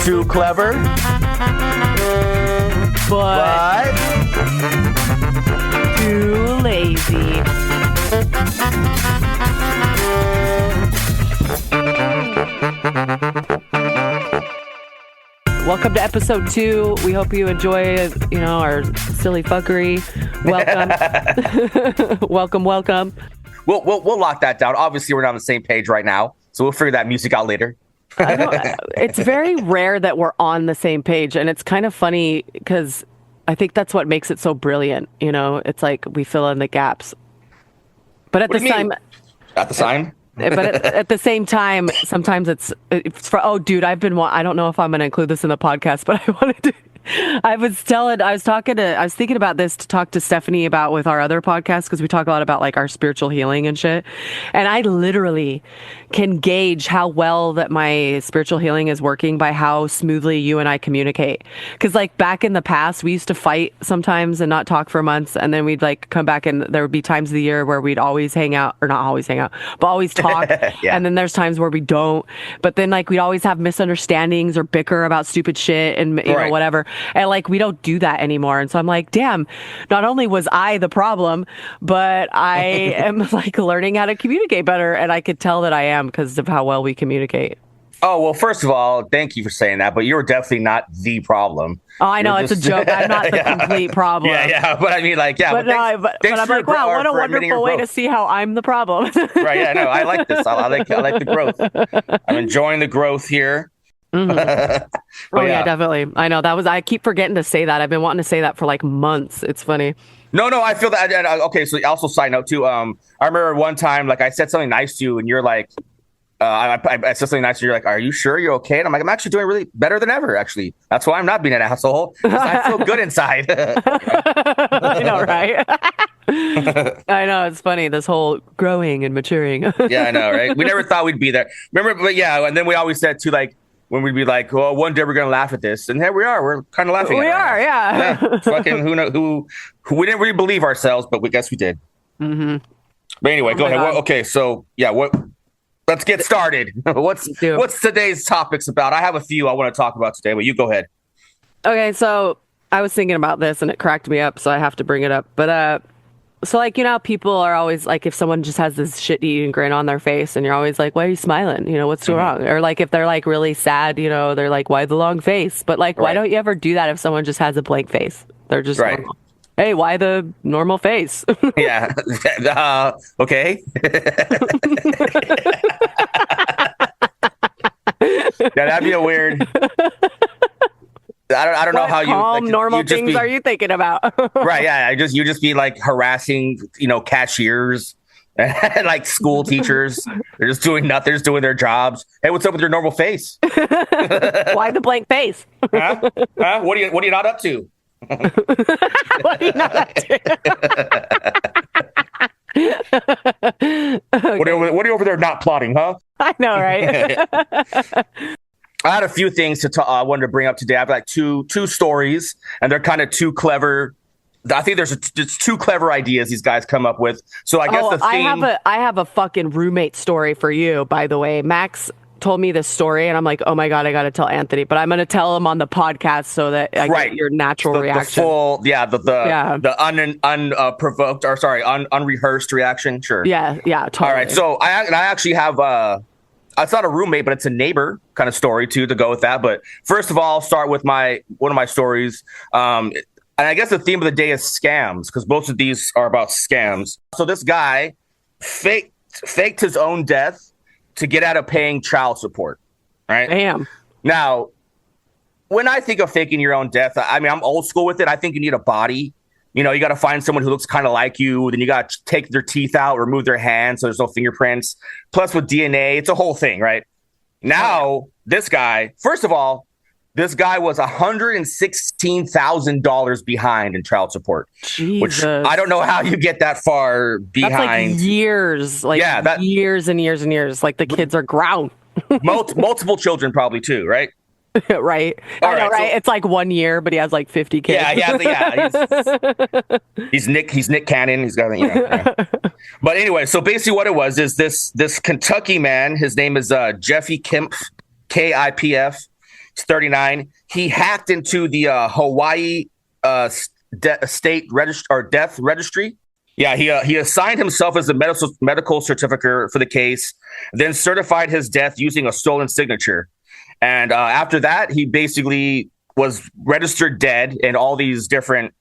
Too clever, but too lazy. Welcome to episode 2. We hope you enjoy, our silly fuckery. Welcome. welcome. We'll lock that down. Obviously, we're not on the same page right now, so we'll figure that music out later. It's very rare that we're on the same page, and it's kind of funny because I think that's what makes it so brilliant. It's like we fill in the gaps. But at the same time. But at the same time, sometimes it's for, I don't know if I'm going to include this in the podcast, but I was thinking about this to talk to Stephanie about with our other podcast, because we talk a lot about like our spiritual healing and shit. And I literally can gauge how well that my spiritual healing is working by how smoothly you and I communicate. Because like back in the past, we used to fight sometimes and not talk for months. And then we'd like come back and there would be times of the year where we'd always hang out, or not always hang out, but always talk. Yeah. And then there's times where we don't. But then like we'd always have misunderstandings or bicker about stupid shit and know, whatever. And like we don't do that anymore. And so I'm like, damn, not only was I the problem, but I am like learning how to communicate better. And I could tell that I am because of how well we communicate. Oh, well, first of all, thank you for saying that, but you're definitely not the problem. Oh, I know, it's a joke. I'm not the complete problem. Yeah, but I mean, like, yeah. But I'm like, wow, what a wonderful way to see how I'm the problem. Right, yeah, no, I like this. I like the growth. I'm enjoying the growth here. Mm-hmm. Yeah, definitely. I know I keep forgetting to say that. I've been wanting to say that for like months. It's funny. No, I feel that. Okay, so also side note too. I remember one time, like I said something nice to you, and you're like, I said something nice to you. You're like, are you sure you're okay? And I'm like, I'm actually doing really better than ever. Actually, that's why I'm not being an asshole. I feel good inside. I know, right? I know, it's funny, this whole growing and maturing. Yeah, I know, right? We never thought we'd be there. Remember, but yeah, and then we always said too, like, when we'd be like, well, one day we're going to laugh at this. And here we are. We're kind of laughing at it. We are, yeah. Fucking who we didn't really believe ourselves, but we guess we did. Mm-hmm. But anyway, go ahead. Okay, so, yeah, let's get started. What's today's topics about? I have a few I want to talk about today, but you go ahead. Okay, so I was thinking about this, and it cracked me up, so I have to bring it up. But, so, like, people are always like, if someone just has this shit-eating grin on their face and you're always like, why are you smiling? What's wrong? Or like, if they're like really sad, they're like, why the long face? But like, why don't you ever do that if someone just has a blank face? They're just normal. Hey, why the normal face? Yeah. Okay. Yeah, that'd be a weird... I don't know how you normal things are you thinking about? Right, yeah. You just be like harassing, cashiers, like school teachers. They're just doing nothing. They're just doing their jobs. Hey, what's up with your normal face? Why the blank face? Huh? What are you not up to? What are you not up to? Okay. What are you over there not plotting, huh? I know, right? I had a few things I wanted to bring up today. I have like two stories, and they're kind of too clever. I think there's just two clever ideas these guys come up with. So I guess the theme... I have a fucking roommate story for you, by the way. Max told me this story, and I'm like, oh my God, I got to tell Anthony. But I'm going to tell him on the podcast so that I get your natural reaction. The unprovoked, or sorry, unrehearsed reaction. Sure. Yeah, totally. All right, so I actually have... it's not a roommate, but it's a neighbor kind of story too to go with that. But first of all, I'll start with one of my stories. And I guess the theme of the day is scams, because both of these are about scams. So this guy faked his own death to get out of paying child support. Right? Damn. Now, when I think of faking your own death, I mean, I'm old school with it. I think you need a body. You got to find someone who looks kind of like you. Then you got to take their teeth out, remove their hands so there's no fingerprints. Plus with DNA, it's a whole thing, right? Now, this guy, first of all, this guy was $116,000 behind in child support. Jesus. Which I don't know how you get that far behind. That's like years. Years and years and years. Like the kids are ground. multiple children probably too, right? Right. I know, right? So, it's like 1 year, but he has like 50 kids. Yeah. He's Nick Cannon. He's got, But anyway, so basically what it was is this Kentucky man, his name is Jeffy Kipf, Kipf. 39. He hacked into the Hawaii state register or death registry. Yeah, he assigned himself as a medical certificate for the case, then certified his death using a stolen signature. And after that, he basically was registered dead in all these different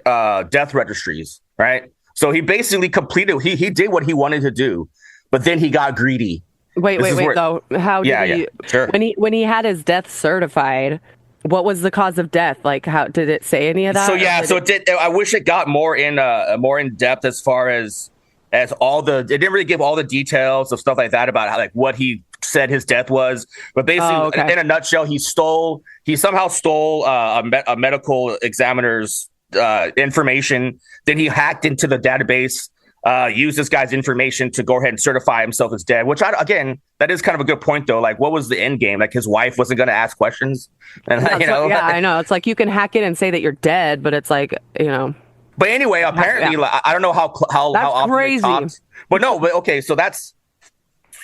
death registries, right? So he basically completed. He did what he wanted to do, but then he got greedy. Wait, though. How did he? Sure. When he had his death certified, what was the cause of death? Like, how did it say any of that? So yeah, it did. I wish it got more in depth as far as all the. It didn't really give all the details of stuff like that about how, like, what he said his death was. But basically, in a nutshell, he somehow stole a medical examiner's information. Then he hacked into the database. Use this guy's information to go ahead and certify himself as dead, which that is kind of a good point though. Like, what was the end game? Like, his wife wasn't going to ask questions, and yeah, I know. It's like you can hack it and say that you're dead, but it's like, But anyway, apparently, like, I don't know how often crazy. They talked, but okay. So that's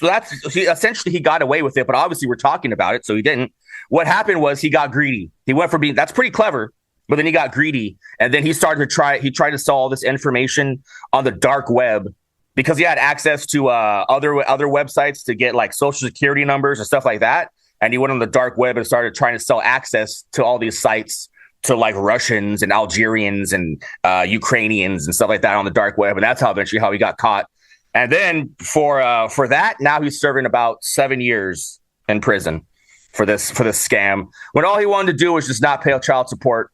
essentially he got away with it, but obviously we're talking about it, so he didn't. What happened was he got greedy. He went from that's pretty clever. But then he got greedy, and then he tried to sell all this information on the dark web because he had access to other websites to get like social security numbers and stuff like that. And he went on the dark web and started trying to sell access to all these sites to like Russians and Algerians and Ukrainians and stuff like that on the dark web. And that's eventually how he got caught. And then for that, now he's serving about 7 years in prison for this scam, when all he wanted to do was just not pay child support.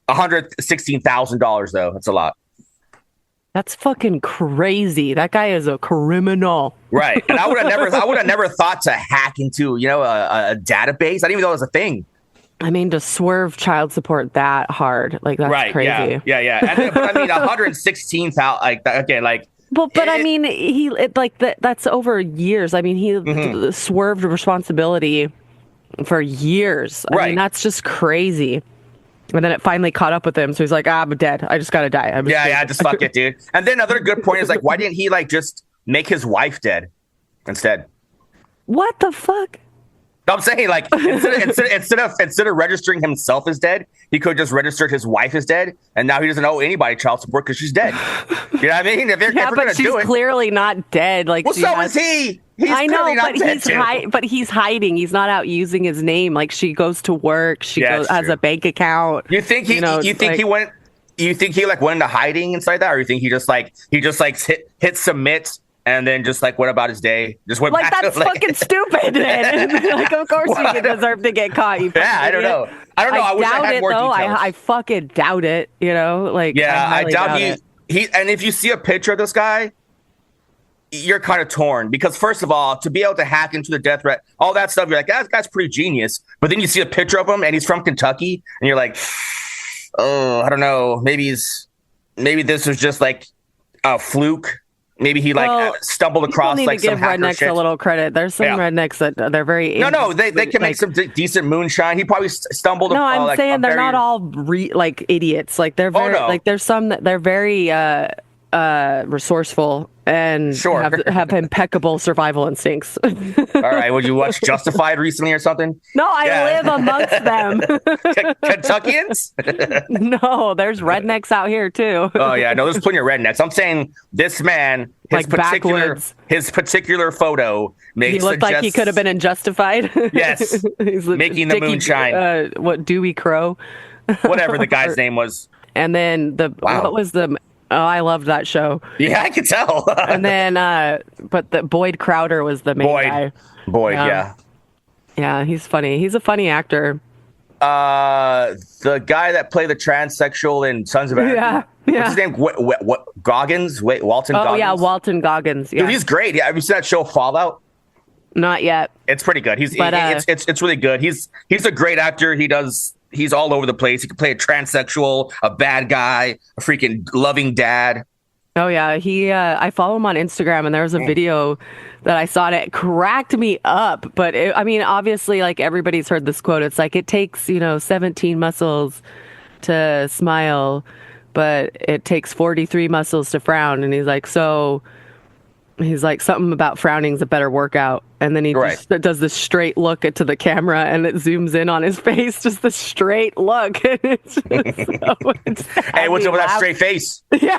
$116,000 though. That's a lot. That's fucking crazy. That guy is a criminal. Right. And I would have never thought to hack into, a database. I didn't even know it was a thing. I mean, to swerve child support that hard, like, that's right, crazy. Yeah. But I mean, 116,000, like, okay, like. But I mean, that's over years. I mean, he swerved responsibility for years. I mean, that's just crazy. And then it finally caught up with him. So he's like, I'm dead. I just got to die. Just fuck it, dude. And then another good point is, like, why didn't he, like, just make his wife dead instead? What the fuck? I'm saying, like, instead of registering himself as dead, he could just registered his wife as dead, and now he doesn't owe anybody child support because she's dead. You know what I mean? But she's clearly not dead. Like, well, so is he. I know, but he's hiding. He's not out using his name. Like, she goes to work. She has a bank account. You think he went? You think he like went into hiding inside that, or you think he just hit submit and then just like went about his day? Just went like, back that's to, like, fucking stupid. Then. Like, of course you deserve to get caught. You I don't know. I wish I had more details. I fucking doubt it. Like, yeah, I doubt he. And if you see a picture of this guy, you're kind of torn because, first of all, to be able to hack into the death threat, all that stuff, you're like, that guy's pretty genius. But then you see a picture of him and he's from Kentucky, and you're like, oh, I don't know. Maybe this was just like a fluke. Maybe he stumbled across like some hacker rednecks shit. A little credit. There's some rednecks that they're very they can make some decent moonshine. He probably stumbled. No, I'm saying they're not all like idiots. Like, they're very like, there's some that they're very resourceful and have impeccable survival instincts. All right, would you watch Justified recently or something? No, I live amongst them. Kentuckians? No, there's rednecks out here too. Oh yeah, no, there's plenty of rednecks. I'm saying this man, his particular photo he looked like he could have been in Justified. Yes, he's making the moonshine. Dewey Crow, whatever the guy's name was. And then what was the? Oh, I loved that show. Yeah, I could tell. And then, but Boyd Crowder was the main guy. Boyd, yeah. Yeah, he's funny. He's a funny actor. The guy that played the transsexual in Sons of Anarchy. Yeah. What's his name? What Goggins? Walton Goggins? Oh, yeah, Walton Goggins. Yeah. Dude, he's great. Yeah, have you seen that show Fallout? Not yet. It's pretty good. It's really good. He's a great actor. He's all over the place. He can play a transsexual, a bad guy, a freaking loving dad. Oh yeah, I follow him on Instagram, and there was a video that I saw, and it cracked me up. But I mean, obviously, like, everybody's heard this quote. It's like, it takes 17 muscles to smile, but it takes 43 muscles to frown. And he's like, so He's like, something about frowning's a better workout. And then he just does this straight look into the camera and it zooms in on his face, just the straight look. And it's just hey, what's up with that straight face? Yeah.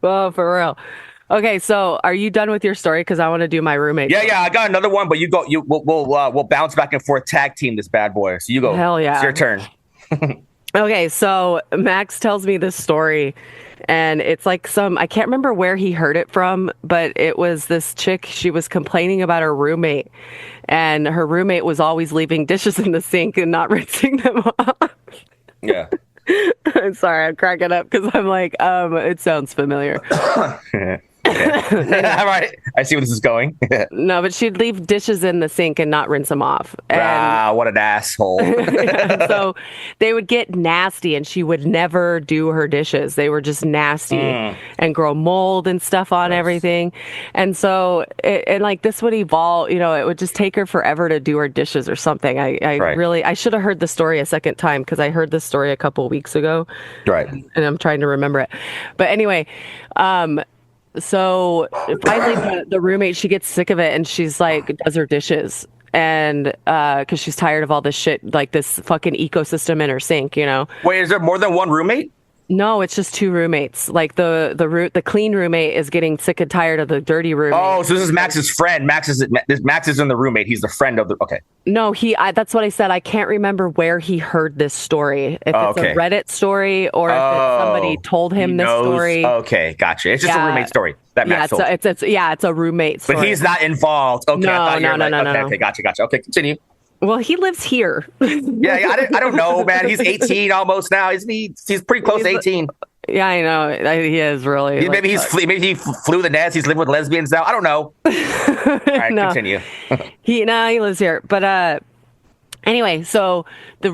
Well, for real. Okay, so are you done with your story? Because I want to do my roommate. Yeah, I got another one, but you go. We'll bounce back and forth, tag team this bad boy. So you go. Hell yeah, it's your turn. Okay, so Max tells me this story, and it's like I can't remember where he heard it from, but it was this chick. She was complaining about her roommate, and her roommate was always leaving dishes in the sink and not rinsing them off. Yeah. I'm sorry, I'm cracking up because I'm like, it sounds familiar. All right, I see where this is going. No, but she'd leave dishes in the sink and not rinse them off. And what an asshole. so they would get nasty, and she would never do her dishes. They were just nasty and grow mold and stuff on everything. And so, and like this would evolve, it would just take her forever to do her dishes or something. I should have heard the story a second time because I heard this story a couple of weeks ago. Right. And I'm trying to remember it. But anyway, so finally the roommate, she gets sick of it and she's like, does her dishes. And because she's tired of all this shit, like this fucking ecosystem in her sink, Wait, is there more than one roommate? No, it's just two roommates. Like the clean roommate is getting sick and tired of the dirty roommate. Oh, so this is Max's friend. Max isn't the roommate. He's the friend of the. Okay. No, that's what I said. I can't remember where he heard this story. If it's a Reddit story or if it's somebody told him this story. Okay, gotcha. It's just a roommate story that Max told. It's a roommate story. But he's not involved. Okay, No. Okay, gotcha. Okay, continue. Well, he lives here. Yeah, I don't know, man. He's 18 almost now, isn't he? He's pretty close to 18. Yeah, I know. He is really. Maybe he flew the nest. He's living with lesbians now. I don't know. All right, continue. He lives here. But anyway, so the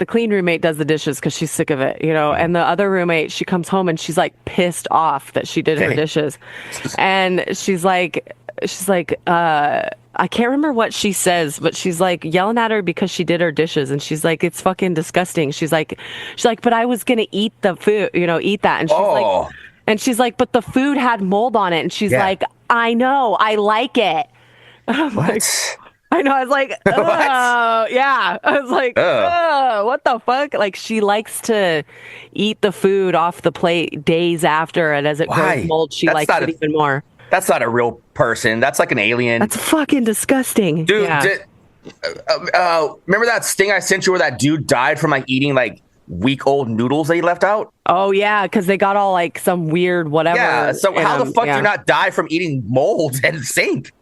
clean roommate does the dishes because she's sick of it, and the other roommate, she comes home and she's like pissed off that she did her dishes. And she's like, I can't remember what she says, but she's like yelling at her because she did her dishes. And she's like, it's fucking disgusting. She's like, but I was going to eat the food, eat that. And she's like, but the food had mold on it. And she's like, I know, I like it. I'm like, I know. I was like, oh, yeah. I was like, oh, what the fuck? Like, she likes to eat the food off the plate days after. And as it grows mold, she likes it even more. That's not a real person. That's like an alien. That's fucking disgusting. Dude, remember that sting I sent you where that dude died from like eating like week-old noodles that he left out? Oh, yeah, because they got all like some weird whatever. Yeah, so how the fuck do you not die from eating mold in the sink?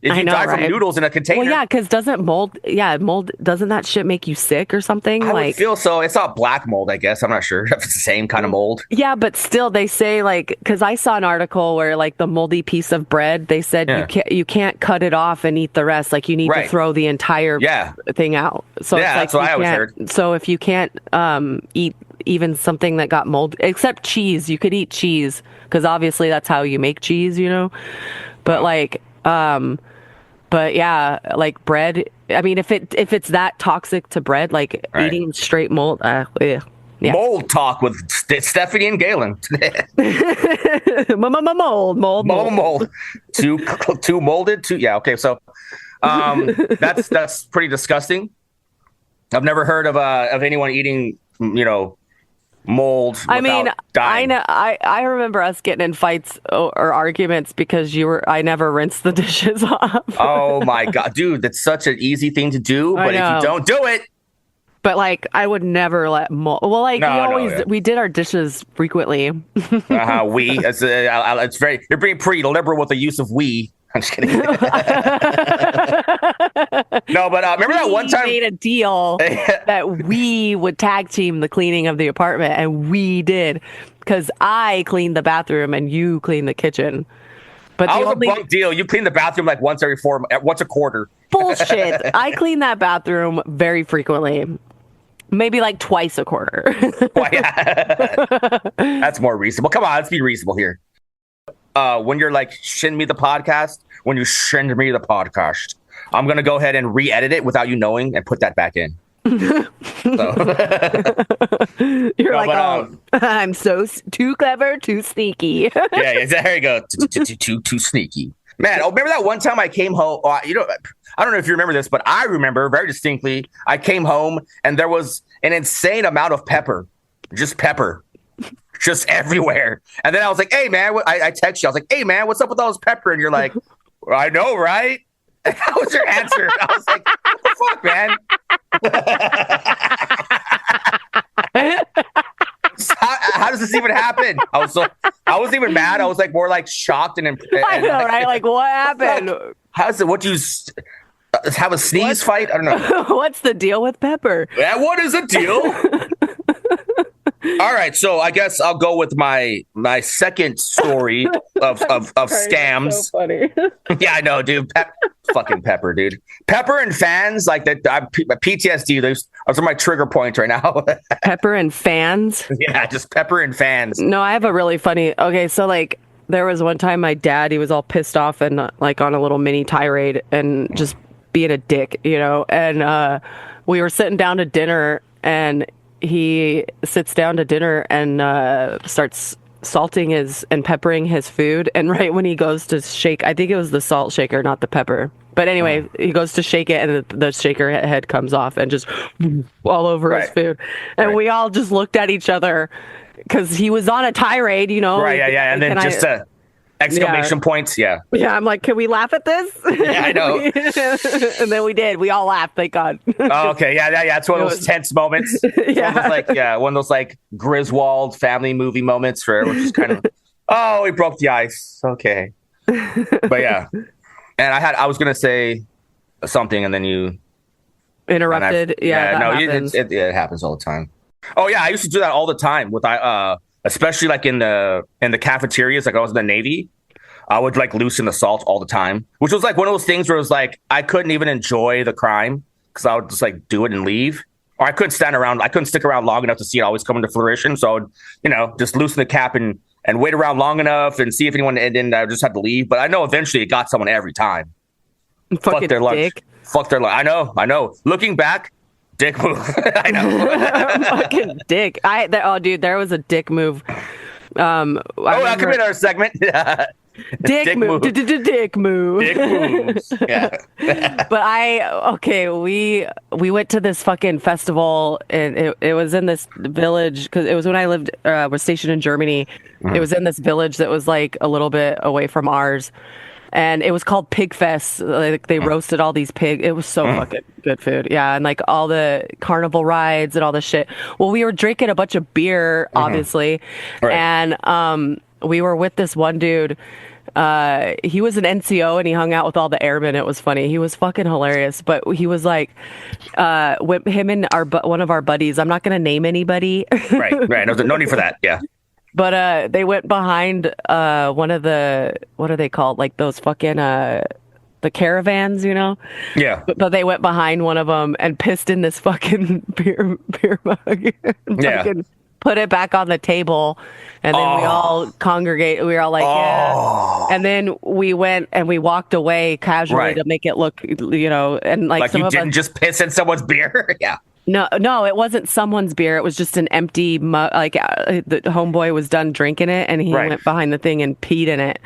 If you die from noodles in a container. Well, yeah, because mold, doesn't that shit make you sick or something? I would feel so. It's not black mold, I guess. I'm not sure if it's the same kind of mold. Yeah, but still, they say like, because I saw an article where like the moldy piece of bread, they said you can't cut it off and eat the rest. Like you need to throw the entire thing out. So it's like, that's what I always heard. So if you can't eat even something that got mold, except cheese, you could eat cheese because obviously that's how you make cheese, But like, but yeah, like bread. I mean, if it's that toxic to bread, like eating straight mold. Yeah. Mold talk with Stephanie and Galen. Mold. Too molded. Yeah. Okay. So, that's pretty disgusting. I've never heard of anyone eating, mold. I mean, dying. I remember us getting in fights or arguments because I never rinsed the dishes off. Oh my God, dude, that's such an easy thing to do, but if you don't do it. But like, I would never let mold. Well, like we did our dishes frequently. It's you're being pretty liberal with the use of we. I'm just kidding. No, but remember that one time we made a deal that we would tag team the cleaning of the apartment, and we did because I cleaned the bathroom and you cleaned the kitchen. But that was a bunk deal. You clean the bathroom like once a quarter. Bullshit. I clean that bathroom very frequently. Maybe like twice a quarter. That's more reasonable. Come on, let's be reasonable here. When you're like, send me the podcast, I'm going to go ahead and re-edit it without you knowing and put that back in. So. You're No, like, but, oh, I'm so too clever, too sneaky. yeah, there you go. Too sneaky. Man, oh, remember that one time I came home? I don't know if you remember this, but I remember very distinctly. I came home and there was an insane amount of pepper, just everywhere. And then I was like, "Hey, man," I text you. I was like, "Hey, man, what's up with all this pepper?" And you're like, "I know, right?" And that was your answer. I was like, "What the fuck, man?" How does this even happen? I wasn't even mad. I was like more like shocked and I know, right? Like, what happened? How's it? What do you have a sneeze fight? I don't know. What's the deal with pepper? Yeah, what is the deal? All right, so I guess I'll go with my second story of scams. So funny. Yeah, I know, dude. Fucking pepper, dude. Pepper and fans like that. PTSD. Those are my trigger points right now. Pepper and fans. Yeah, just pepper and fans. No, I have a really funny. Okay, so like there was one time my dad, he was all pissed off and like on a little mini tirade and just being a dick, you know. And we were sitting down to dinner, and he sits down to dinner and starts salting and peppering his food. And right when he goes to shake, I think it was the salt shaker, not the pepper. But anyway, he goes to shake it, and the shaker head comes off and just all over his food. And we all just looked at each other because he was on a tirade, you know. Right, yeah. And then just exclamation points, yeah. Yeah, I'm like, can we laugh at this? Yeah, I know. And then we did. We all laughed, thank God. Oh, okay, yeah. It's one of those tense moments. Yeah. One of those like Griswold family movie moments where we're just kind of, oh, we broke the ice. Okay. But yeah. And I was gonna say something, and then you interrupted. It happens all the time. Oh yeah, I used to do that all the time with especially like in the cafeterias. Like I was in the Navy, I would like loosen the salt all the time, which was like one of those things where it was like I couldn't even enjoy the crime because I would just like do it and leave, or I couldn't stand around. I couldn't stick around long enough to see it always come into fruition. So I would, just loosen the cap and wait around long enough and see if anyone, and then I just had to leave. But I know eventually it got someone every time. Fuck their lunch. Fuck their lunch. I know. Looking back, dick move. I know. Fucking dick. Dude, there was a dick move. That could be our segment. Dick move. Dick move. Dick moves. Yeah. But we went to this fucking festival, and it was in this village because it was when I was stationed in Germany. Mm-hmm. It was in this village that was like a little bit away from ours. And it was called Pig Fest. Like they roasted all these pigs. It was so fucking good food. Yeah. And like all the carnival rides and all this shit. Well, we were drinking a bunch of beer, obviously. Right. And we were with this one dude. He was an NCO and he hung out with all the airmen. It was funny. He was fucking hilarious. But he was like, with him and one of our buddies. I'm not going to name anybody. Right. No need for that. Yeah. But they went behind one of the, what are they called? Like those fucking the caravans, you know? Yeah. But they went behind one of them and pissed in this fucking beer mug. Fucking put it back on the table, and then we all congregate. We were all like, yeah. And then we went and we walked away casually to make it look, and like some you of didn't us, just piss in someone's beer. Yeah. No, it wasn't someone's beer. It was just an empty mug. Like the homeboy was done drinking it, and he went behind the thing and peed in it,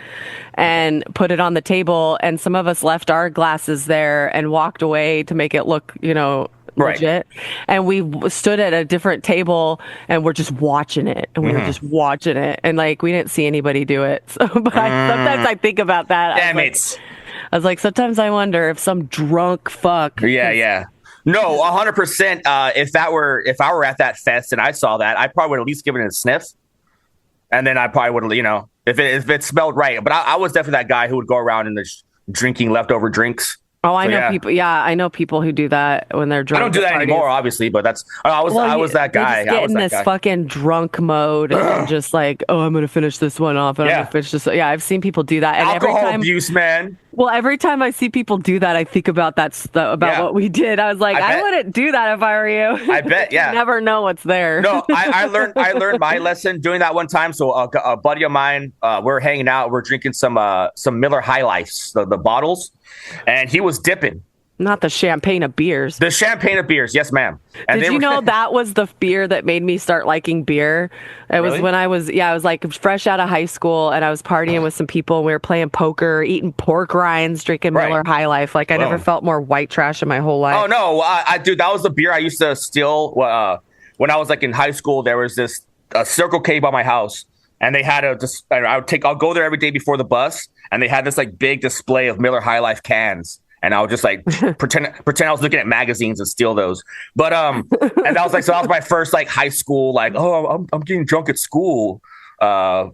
and put it on the table. And some of us left our glasses there and walked away to make it look, legit. And we stood at a different table and we're just watching it, and we were just watching it, and like we didn't see anybody do it. So, but sometimes I think about that. Damn I was like, sometimes I wonder if some drunk fuck. Yeah. No, 100%. If I were at that fest and I saw that, I probably would at least give it a sniff, and then I probably would, if it smelled right. But I was definitely that guy who would go around and drinking leftover drinks. Oh, I know people. Yeah, I know people who do that when they're drunk. I don't do that anymore, obviously, but I was that guy. Just get in this fucking drunk mode and just like, oh, I'm gonna finish this one off, and I'm gonna finish this. Yeah, I've seen people do that. And alcohol abuse, man. Well, every time I see people do that, I think about what we did. I was like, I wouldn't do that if I were you. I bet. Yeah. You never know what's there. No, I learned my lesson doing that one time. So a buddy of mine, we're hanging out, we're drinking some Miller High Lifes, the bottles, and he was dipping. Not the champagne of beers. The champagne of beers, yes, ma'am. And Did you know that was the beer that made me start liking beer? It was when I was like fresh out of high school, and I was partying with some people, and we were playing poker, eating pork rinds, drinking Miller High Life. Like, I never felt more white trash in my whole life. Oh, no. Dude, that was the beer I used to steal. When I was like in high school, there was this Circle K by my house, and they had I'll go there every day before the bus, and they had this like big display of Miller High Life cans. And I would just like pretend I was looking at magazines and steal those. But and that was that was my first like high school, like, oh, I'm getting drunk at school. Yeah.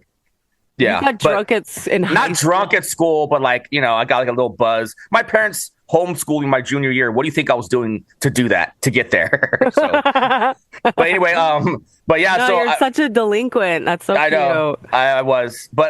You got drunk in high school? Not drunk at school, but like, I got like a little buzz. My parents homeschooling my junior year. What do you think I was doing to do that, to get there? But anyway, but yeah, no, so you're such a delinquent. That's so cute. I know I was, but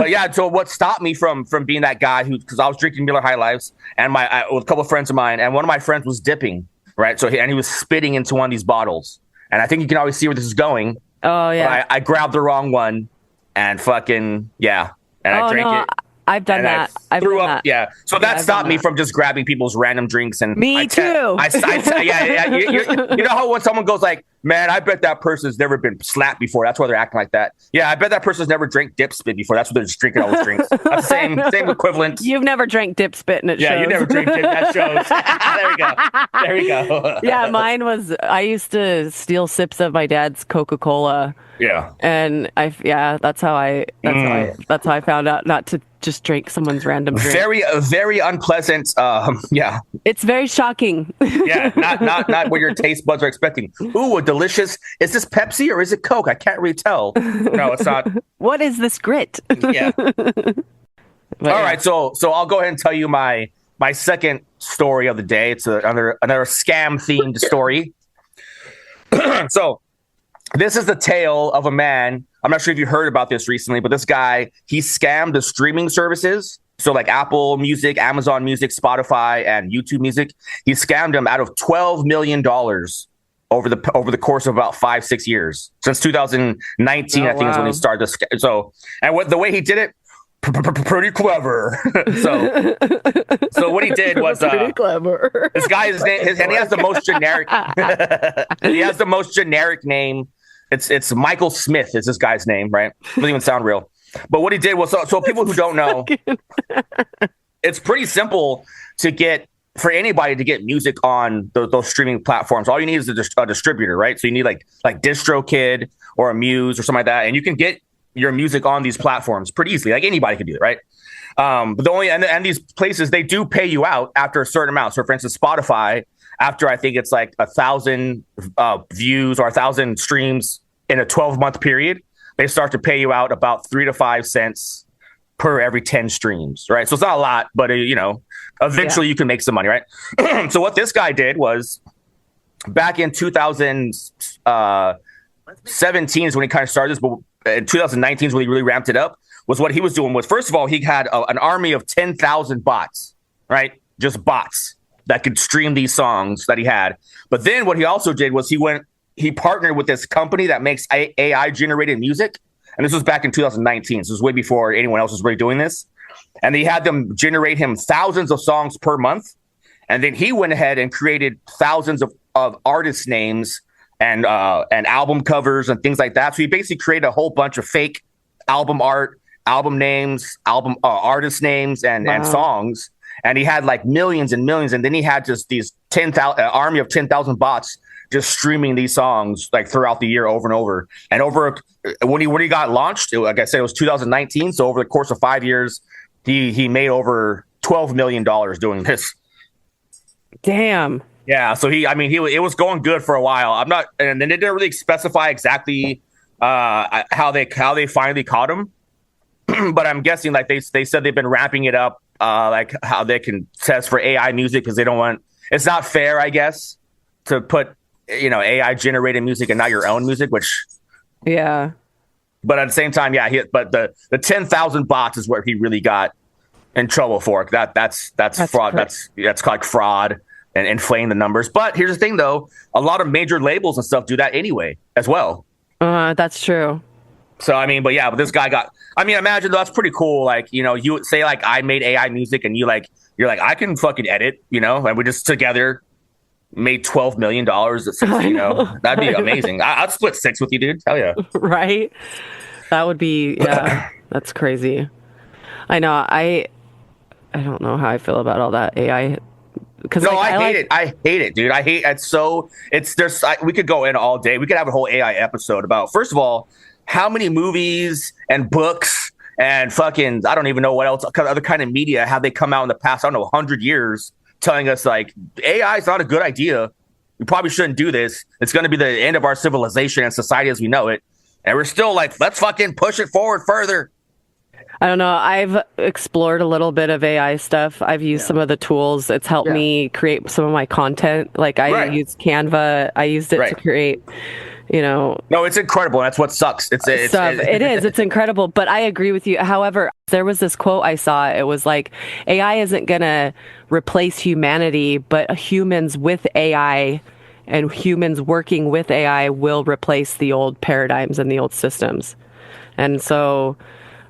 yeah. So what stopped me from being that guy because I was drinking Miller High Lifes and with a couple of friends of mine, and one of my friends was dipping, right? So he was spitting into one of these bottles, and I think you can always see where this is going. Oh yeah. I grabbed the wrong one, and fucking yeah, and I drank it. I've done that. I threw up. Yeah. So that stopped me from just grabbing people's random drinks. And me too. Yeah. You know how when someone goes like, man, I bet that person's never been slapped before. That's why they're acting like that. Yeah, I bet that person's never drank dip spit before. That's why they're just drinking all those drinks. That's same equivalent. You've never drank dip spit, and it shows. Yeah, you never drank dip. That shows. There we go. Yeah, mine was. I used to steal sips of my dad's Coca-Cola. Yeah. And that's how I found out not to just drink someone's random drink. Very unpleasant. Yeah. It's very shocking. Yeah, not what your taste buds are expecting. Ooh, a delicious. Is this Pepsi or is it Coke? I can't really tell. No, it's not. What is this grit? Yeah. All right, so I'll go ahead and tell you my second story of the day. It's another scam themed story. So this is the tale of a man. I'm not sure if you heard about this recently, but this guy, he scammed the streaming services. So like Apple Music, Amazon Music, Spotify, and YouTube Music. He scammed them out of $12 million over the course of about 5-6 years. Since 2019, I think is when he started this. So, and the way he did it, pretty clever. So what he did was pretty clever. This guy and he has the most generic. He has the most generic name. It's Michael Smith is this guy's name, right? Doesn't even sound real. But what he did was so people who don't know, it's pretty simple for anybody to get music on those streaming platforms. All you need is a distributor, right? So you need like DistroKid or a Muse or something like that, and you can get your music on these platforms pretty easily. Like anybody can do it, right? But and these places, they do pay you out after a certain amount. So for instance, Spotify, after I think it's like 1,000 views or 1,000 streams in a 12-month period, they start to pay you out about 3 to 5 cents per every 10 streams, right? So it's not a lot, but eventually you can make some money, right? So what this guy did was back in 2017 is when he kind of started this, but in 2019 is when he really ramped it up. Was what he was doing was, first of all, he had an army of 10,000 bots, right? Just bots that could stream these songs that he had. But then what he also did was he partnered with this company that makes AI generated music. And this was back in 2019. So this was way before anyone else was really doing this. And he had them generate him thousands of songs per month. And then he went ahead and created thousands of artist names and album covers and things like that. So he basically created a whole bunch of fake album art, album names, artist names, and songs. And he had like millions and millions. And then he had just these army of 10,000 bots just streaming these songs like throughout the year over and over. And when he got launched, like I said, it was 2019. So over the course of 5 years, he made over $12 million doing this. Damn. Yeah. So it was going good for a while. And then they didn't really specify exactly how they finally caught him. But I'm guessing like they said they've been ramping it up, like how they can test for AI music because they don't want. It's not fair, I guess, to put AI generated music and not your own music, which. Yeah. But at the same time, yeah. But the 10,000 bots is where he really got in trouble for. That's fraud. Correct. That's like fraud and inflating the numbers. But here's the thing, though: a lot of major labels and stuff do that anyway, as well. That's true. So I mean, but yeah, but this guy got. I mean, imagine that's pretty cool. Like, you know, you say like I made AI music, and you're like I can fucking edit, you know, and we just together made $12 million. You know, that'd be amazing. I'd split six with you, dude. Hell yeah. Right? That would be, yeah, that's crazy. I know. I don't know how I feel about all that AI. Because No, I hate it. I hate it, dude. I hate it. So we could go in all day. We could have a whole AI episode about, first of all, how many movies and books and fucking, I don't even know what else, other kind of media have they come out in the past, I don't know, 100 years telling us like AI is not a good idea. We probably shouldn't do this. It's going to be the end of our civilization and society as we know it. And we're still like, let's fucking push it forward further. I don't know. I've explored a little bit of AI stuff. I've used some of the tools. It's helped me create some of my content. Like I use Canva. I used it to create, you know. No, it's incredible. That's what sucks. It is. It's incredible. But I agree with you. However, there was this quote I saw. It was like, AI isn't going to replace humanity, but humans with AI and humans working with AI will replace the old paradigms and the old systems. And so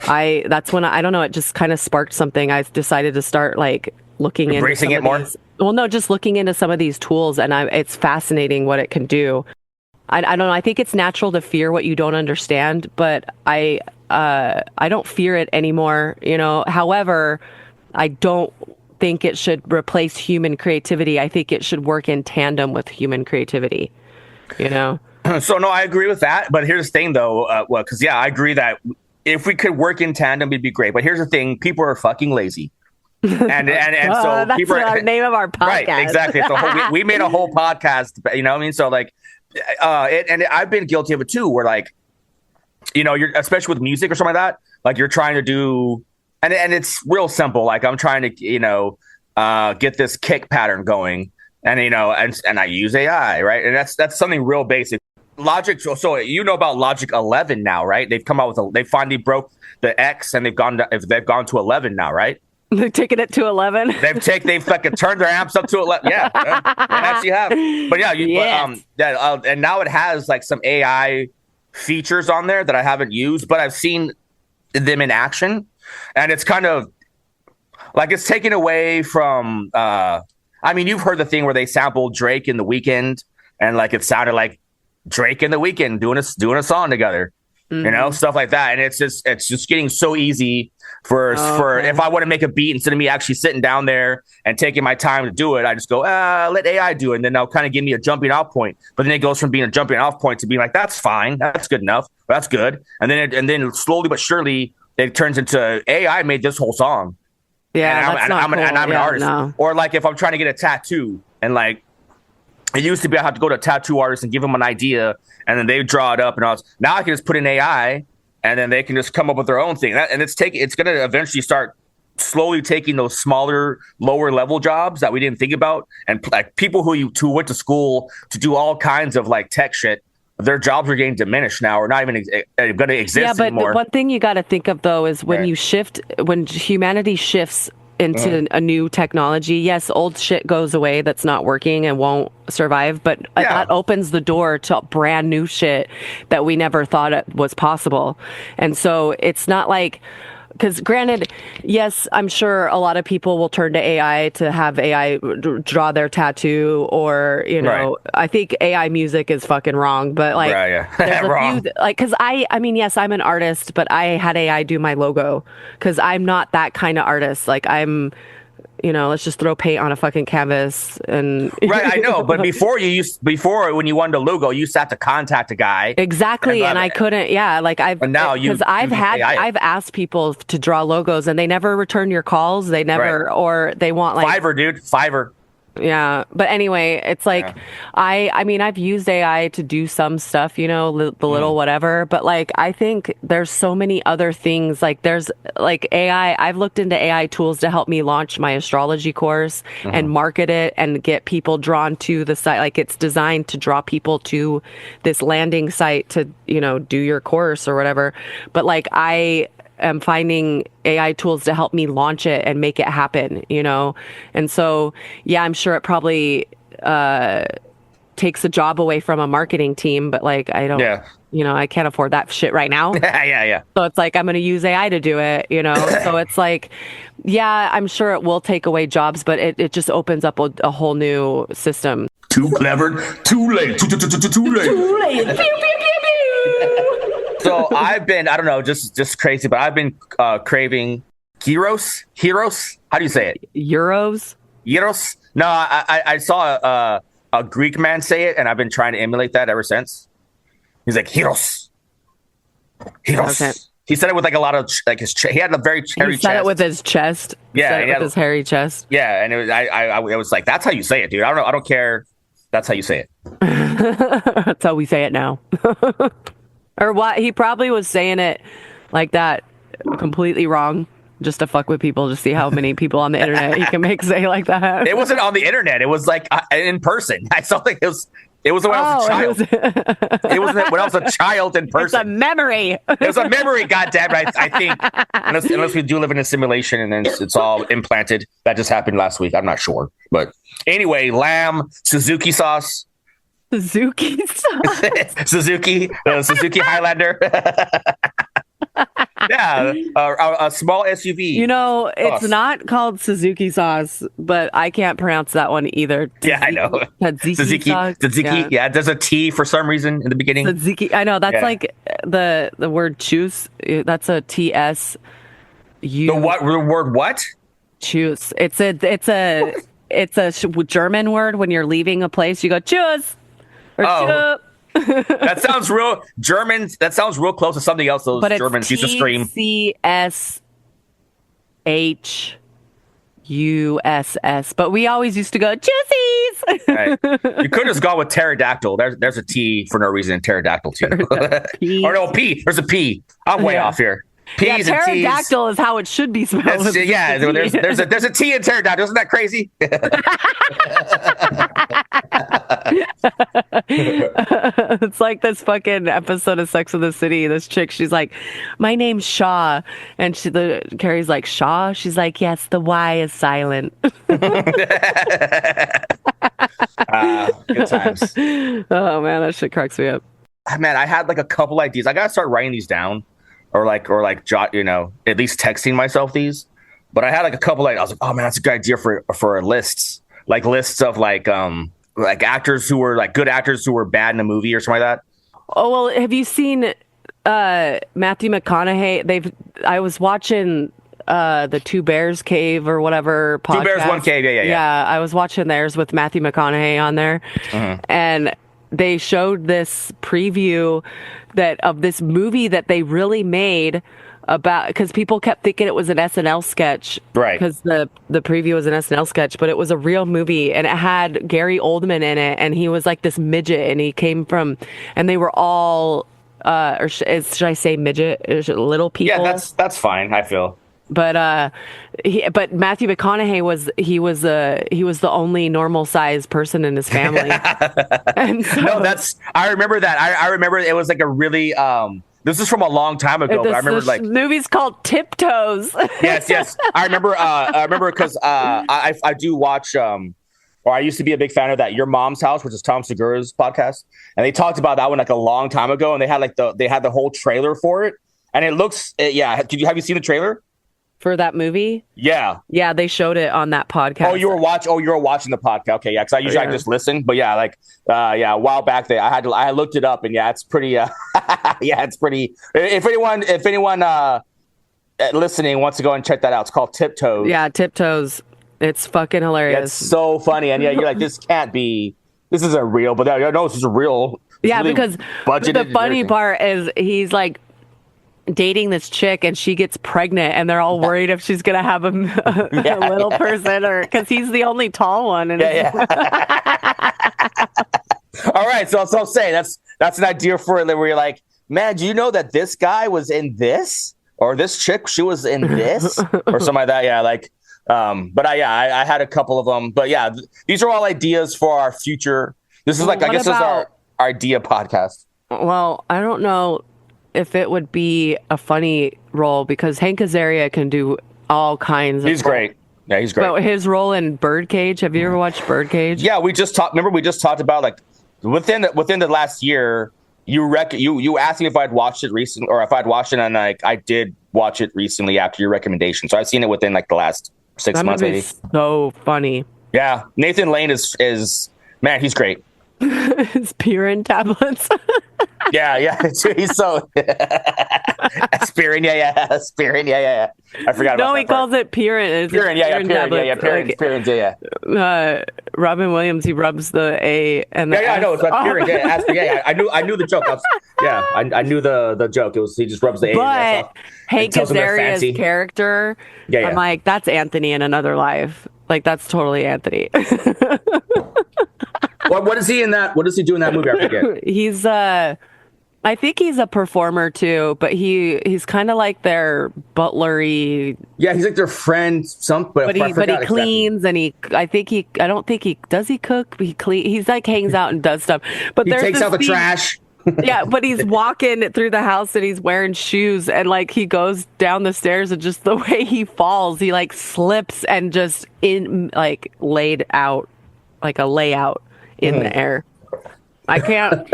that's when I don't know, it just kind of sparked something. I decided to start like looking embracing into it more. Well, no, just looking into some of these tools, and it's fascinating what it can do. I don't know. I think it's natural to fear what you don't understand, but I don't fear it anymore. You know, however, I don't think it should replace human creativity. I think it should work in tandem with human creativity. You know. So no, I agree with that. But here's the thing, though. Because I agree that if we could work in tandem, it'd be great. But here's the thing: people are fucking lazy. And so that's people the name of our podcast. Right, exactly. It's we made a whole podcast. You know what I mean? So like, and I've been guilty of it too. Where like, you know, you're especially with music or something like that. Like you're trying to do, and it's real simple. Like I'm trying to, you know, get this kick pattern going, and you know, and I use AI, right? And that's something real basic. Logic. So you know about Logic 11 now, right? They've come out with they finally broke the X, and they've gone to 11 now, right? They're taking it to 11. They've fucking turned their amps up to 11. Yeah, they actually have. But yeah, and now it has like some AI features on there that I haven't used, but I've seen them in action, and it's kind of like it's taken away from. I mean, you've heard the thing where they sampled Drake in The Weeknd, and like it sounded like Drake and The Weeknd doing a song together. You know, stuff like that, and it's just getting so easy for if I want to make a beat instead of me actually sitting down there and taking my time to do it, I just go let AI do it, and then they'll kind of give me a jumping off point. But then it goes from being a jumping off point to being like that's fine, that's good enough, that's good, and then slowly but surely it turns into AI made this whole song. Yeah, and I'm an artist. No. Or like if I'm trying to get a tattoo, and like it used to be I have to go to a tattoo artist and give them an idea, and then they draw it up, and now I can just put in AI, and then they can just come up with their own thing. And it's going to eventually start slowly taking those smaller, lower level jobs that we didn't think about, and like people who went to school to do all kinds of like tech shit, their jobs are getting diminished now, or not even going to exist anymore. Yeah, but one thing you got to think of though is when when humanity shifts into a new technology, yes, old shit goes away that's not working and won't survive, but that opens the door to brand new shit that we never thought it was possible. And so it's not like, because granted, yes, I'm sure a lot of people will turn to AI to have AI draw their tattoo, or, you know, I think AI music is fucking wrong, but like, there's a few, like, because I mean, yes, I'm an artist, but I had AI do my logo because I'm not that kind of artist. Like I'm, you know, let's just throw paint on a fucking canvas and I know, but before when you wanted a logo, you used to have to contact a guy. Exactly, and I couldn't. Yeah, like I've asked people to draw logos, and they never return your calls. They never, or they want like Fiverr, dude, Fiverr. Yeah, but anyway, it's like I mean, I've used AI to do some stuff, you know, the little whatever, but like I think there's so many other things. Like there's like AI. I've looked into AI tools to help me launch my astrology course and market it and get people drawn to the site. Like it's designed to draw people to this landing site to, you know, do your course or whatever. But like I am finding AI tools to help me launch it and make it happen, you know? And so, yeah, I'm sure it probably takes a job away from a marketing team, but like, I don't. Yeah. I can't afford that shit right now. Yeah. So it's like, I'm going to use AI to do it, So it's like, yeah, I'm sure it will take away jobs, but it just opens up a whole new system. Too clever, too late, too late. Too late. Pew, pew, pew, pew. So I've been, I don't know, just crazy, but I've been craving gyros. How do you say it? Gyros. No, I saw a Greek man say it, and I've been trying to emulate that ever since. He's like, gyros. Okay. He said it with like a lot of like his he had a very hairy chest. He said it with his chest. Yeah, with his hairy chest. Yeah, and it was like, that's how you say it, dude. I don't care. That's how you say it. That's how we say it now. Or what? He probably was saying it like that completely wrong, just to fuck with people, to see how many people on the internet he can make say like that. It wasn't on the internet. It was like in person. I saw like it was when I was a child. It was when I was a child in person. It's a memory. It was a memory, goddamn! I think unless we do live in a simulation and then it's all implanted. That just happened last week. I'm not sure, but anyway, lamb Suzuki sauce. Suzuki sauce. Suzuki Highlander. Yeah, a small SUV. It's not called Suzuki sauce, but I can't pronounce that one either. Yeah, I know. Tzatziki. Yeah, there's a T for some reason in the beginning. Tzatziki. I know that's like the word choose. That's a TS. The what? The word what? Choose. It's a German word. When you're leaving a place, you go choose or choose. That sounds real German. That sounds real close to something else those Germans used to scream. TCSUSS. But we always used to go, juicies! Right. You could have just gone with pterodactyl. There's a T for no reason in pterodactyl, too. Or no, P. There's a P. I'm way off here. P's and T's. Pterodactyl is how it should be spelled. There's a T in pterodactyl. Isn't that crazy? It's like this fucking episode of Sex and the City. This chick, she's like, my name's Shaw. And Carrie's like, Shaw? She's like, yes, the Y is silent. Good times. Oh, man, that shit cracks me up. Man, I had like a couple ideas. I got to start writing these down. Or jot, at least texting myself these. But I had like a couple. I was like, oh man, that's a good idea for lists. Like lists of like actors who were like good actors who were bad in a movie or something like that. Oh well, have you seen Matthew McConaughey? I was watching the Two Bears Cave or whatever podcast. Two Bears, One Cave. Yeah. Yeah, I was watching theirs with Matthew McConaughey on there, and they showed this preview of this movie that they really made about, because people kept thinking it was an SNL sketch, right? Because the preview was an SNL sketch, but it was a real movie, and it had Gary Oldman in it, and he was like this midget, and he came from, and they were all, should I say midget? Little people. Yeah, that's fine. I feel. But Matthew McConaughey was the only normal sized person in his family. And so, no, I remember that. I remember it was like a really this is from a long time ago. But I remember like movie's called Tiptoes. Yes. I remember because I do watch or I used to be a big fan of that Your Mom's House, which is Tom Segura's podcast, and they talked about that one like a long time ago, and they had the whole trailer for it, and it looks have you seen the trailer? For that movie? Yeah, they showed it on that podcast. Oh, you were watching the podcast. Okay, yeah, because I just listen, but yeah, a while back there, I looked it up, and yeah, it's pretty. It's pretty. If anyone listening wants to go and check that out, it's called Tiptoes. Yeah, Tiptoes. It's fucking hilarious. Yeah, it's so funny, and yeah, you're like, this isn't real, but no, this is real. Yeah, really because the funny part is he's like dating this chick and she gets pregnant and they're all worried if she's gonna have a little person, or because he's the only tall one. And all right, so I'll say that's an idea for it where you're like, man, do you know that this guy was in this, or this chick, she was in this, or something like that. Yeah, like but I had a couple of them, but yeah, these are all ideas for our future. This is this is our idea podcast. Well, I don't know if it would be a funny role, because Hank Azaria can do all kinds of. He's great. Yeah, he's great. But his role in Birdcage, have you ever watched Birdcage? Yeah, we just talked about like within the last year, you asked me if I'd watched it recently or if I'd watched it, and I did watch it recently after your recommendation. So I've seen it within like the last 6 months, maybe. So funny. Yeah, Nathan Lane is man, he's great. It's Pirin tablets. Yeah, he's so aspirin. Aspirin. Yeah. I forgot. No, about he calls it Pirin. Pirin. Yeah. Robin Williams, he rubs the A and the I know it's about Pirin. Yeah, aspirin. Yeah, I knew the joke. I knew the joke. It was he just rubs the A. But Hank Azaria's character, I'm like, that's Anthony in another life. Like that's totally Anthony. What is he in that? What does he do in that movie? I forget. He's I think he's a performer too, but he's kind of like their butlery. Yeah, he's like their friend. But he cleans and I don't think he does. He cook. He clean. He's like hangs out and does stuff. But he takes out the trash. Yeah, but he's walking through the house and he's wearing shoes and like he goes down the stairs and just the way he falls, he like slips and just laid out like a layout in the air. I can't.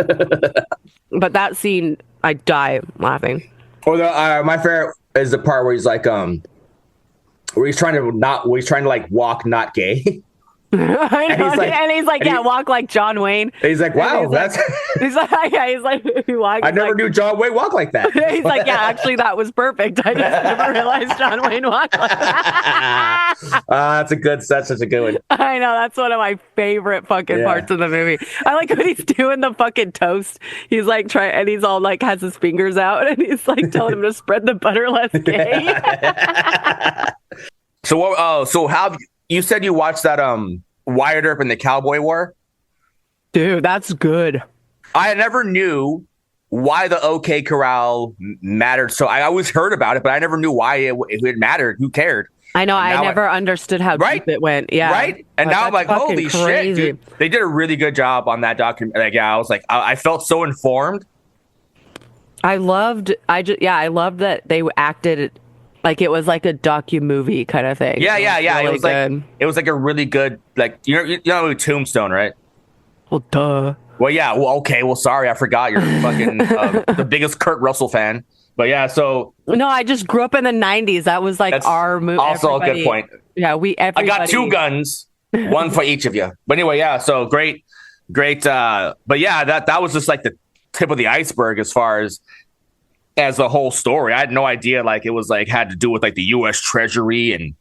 But that scene, I die laughing. Or my favorite is the part where he's like, where he's trying to like walk not gay. I know, and he's like, walk like John Wayne. He's like, wow, he's like, I never knew John Wayne walked like that. He's like, yeah, actually, that was perfect. I just never realized John Wayne walked like that. That's such a good one. I know, that's one of my favorite fucking parts of the movie. I like when he's doing the fucking toast. He's like and he's all like has his fingers out, and he's like telling him to spread the butter less gay. So how? You said you watched that Wyatt Earp and the Cowboy War? Dude, that's good. I never knew why the OK Corral mattered. So I always heard about it, but I never knew why it mattered. Who cared? I know. I never understood how deep it went. Yeah. Right. And now I'm like, holy shit, dude. They did a really good job on that document. Like, yeah, I was like, I felt so informed. I loved that they acted like it was like a docu-movie kind of thing. Yeah. It was like a really good, like, you know Tombstone, right? Well, duh. Well, yeah. Well, okay. Well, sorry. I forgot you're fucking the biggest Kurt Russell fan. But yeah, so. No, I just grew up in the 90s. That was like our movie. Also a good point. Yeah, I got 2 guns, one for each of you. But anyway, yeah, so great. But yeah, that was just like the tip of the iceberg as far as the whole story. I had no idea like it was like had to do with like the U.S. Treasury and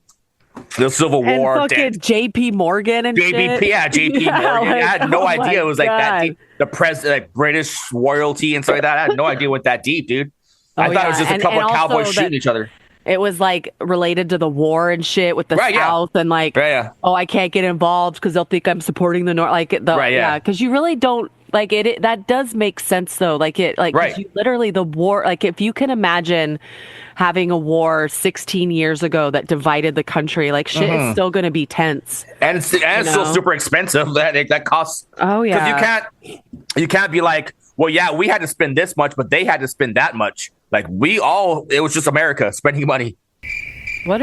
the Civil War. And fucking J.P. Morgan and JP, shit. Yeah, J.P. Morgan. Like, I had no idea it was like that deep. The president, like British royalty and stuff like that. I had no idea what that deep, dude. I thought it was just a couple of cowboys shooting each other. It was like related to the war and shit with the South and like, oh, I can't get involved because they'll think I'm supporting the North. Like, because you really don't like it. That does make sense though. Like you literally the war. Like if you can imagine having a war 16 years ago that divided the country, like shit is still going to be tense. And it's still super expensive. That costs. Oh yeah. Because you can't be like, well, yeah, we had to spend this much, but they had to spend that much. Like it was just America spending money. What?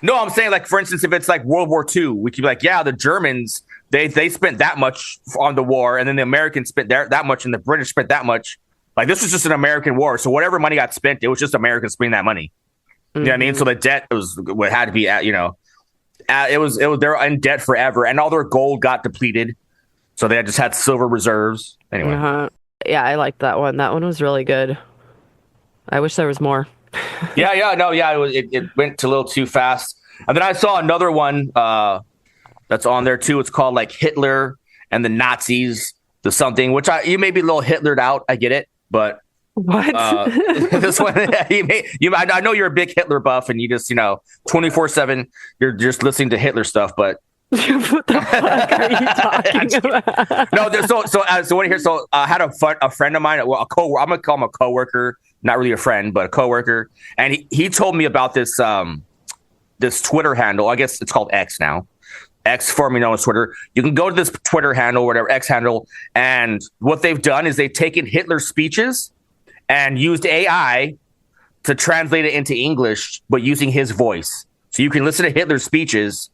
No, I'm saying like, for instance, if it's like World War II, we could be like, yeah, the Germans, they spent that much on the war, and then the Americans spent that much, and the British spent that much. Like this was just an American war. So whatever money got spent, it was just Americans spending that money. You know what I mean? So the debt had to be at, it was they're in debt forever, and all their gold got depleted. So they just had silver reserves. Anyway. Yeah, I liked that one. That one was really good. I wish there was more. It went a little too fast. And then I saw another one that's on there too. It's called like Hitler and the Nazis, the something, which you may be a little Hitlered out. I get it, but what? This one, I know you're a big Hitler buff, and you just 24/7 you're just listening to Hitler stuff, but. What the fuck are you talking about? No, so what here? So I had a friend of mine, I'm gonna call him a coworker, not really a friend, but a coworker, and he told me about this this Twitter handle. I guess it's called X now. X, formerly known as Twitter. You can go to this Twitter handle, whatever X handle, and what they've done is they've taken Hitler's speeches and used AI to translate it into English, but using his voice. So you can listen to Hitler's speeches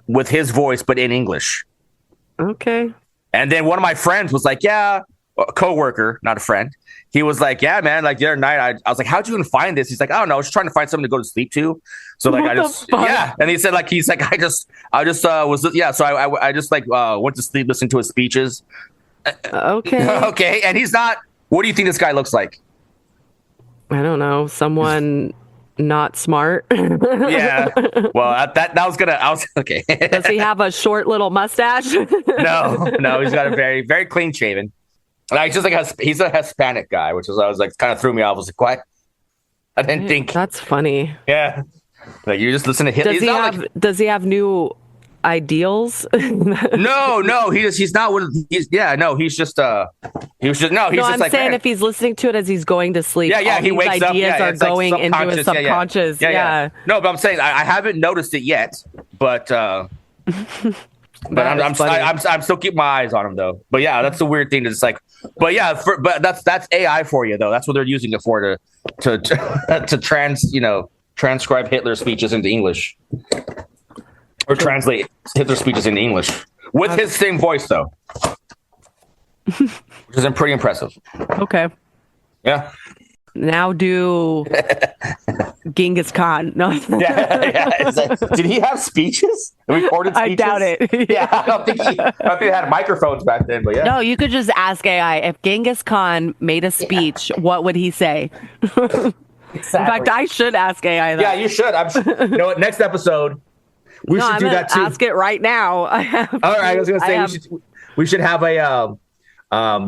with his voice, but in English. Okay. And then one of my friends was like, yeah, a coworker, not a friend. He was like, "Yeah, man. Like the other night, I was like, how'd you even find this?" He's like, "I don't know. I was trying to find something to go to sleep to." So like, yeah. And he said like, I just was yeah. So I just like went to sleep listening to his speeches. Okay. Okay. And he's not. What do you think this guy looks like? I don't know. Someone not smart. Yeah. Well, that was gonna. I was okay. Does he have a short little mustache? No. He's got a very, very clean shaven. And I just like he's a Hispanic guy, which is I was like kind of threw me off. I was like, what? I didn't think. That's funny. Yeah. Like you just listen to him. Does he have new ideals? No. He's not one. He's just I'm like, saying man. if he's listening to it as he's going to sleep. Yeah. He wakes up. Ideas are it's like going into his subconscious. Yeah. No, but I'm saying I haven't noticed it yet, but. But I'm still keeping my eyes on him though. But yeah, that's the weird thing. It's like, but yeah, but that's AI for you though. That's what they're using it for to transcribe Hitler's speeches into English or translate Hitler's speeches into English with his same voice though, which is pretty impressive. Okay. Yeah. Now do Genghis Khan. No. Yeah. Did he have speeches? Recorded speeches? I doubt it. Yeah, I don't think they had microphones back then, but yeah. No, you could just ask AI if Genghis Khan made a speech, what would he say? Exactly. In fact, I should ask AI that. Yeah, you should. You know what? Next episode, we should do that too. Ask it right now. All right, I was going to say we should have a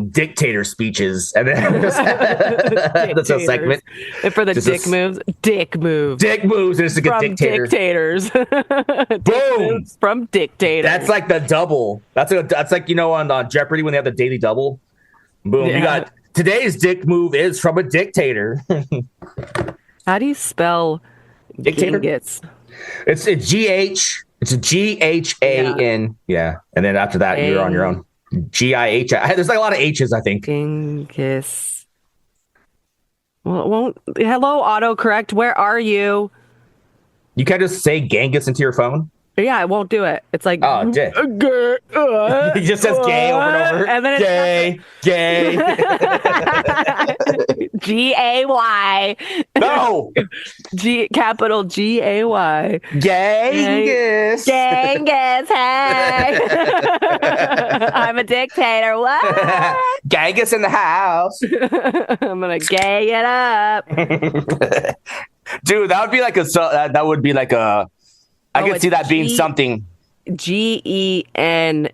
dictator speeches and then that's a segment. And for the dick moves. And it's a good dictators. Boom. From dictators. That's like the double. That's like on Jeopardy when they have the daily double. Boom. Yeah. You got today's dick move is from a dictator. How do you spell dictator? Genghis? It's a GH. It's a GHAN. Yeah. And then after that, you're on your own. GIH. There's like a lot of H's, I think. Genghis. Well, it won't. Hello, autocorrect. Where are you? You can't just say Genghis into your phone. Yeah, it wonon't do it. It's like dick. He just says gay over and over. And then gay. GAY. No. Capital GAY. Genghis. Genghis. Hey. I'm a dictator. What? Genghis in the house. I'm gonna gay it up. Dude, that would be like I could see that being something. GENGHIS.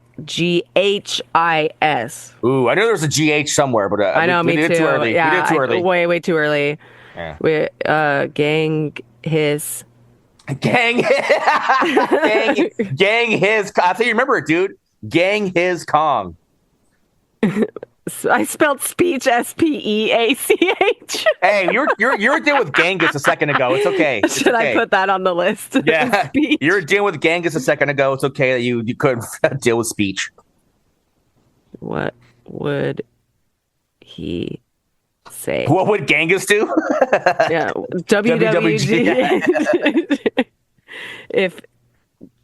Ooh, I know there's a GH somewhere, but I know, me too. We did it too early. Yeah, we did it too early. Way too early. Yeah. Gang his. Gang his. I think you remember it, dude. Gang his Kong. I spelled speech SPEACH. Hey, you were dealing with Genghis a second ago. It's okay. Should I put that on the list? Yeah, you were dealing with Genghis a second ago. It's okay that you couldn't deal with speech. What would he say? What would Genghis do? Yeah, WWG. If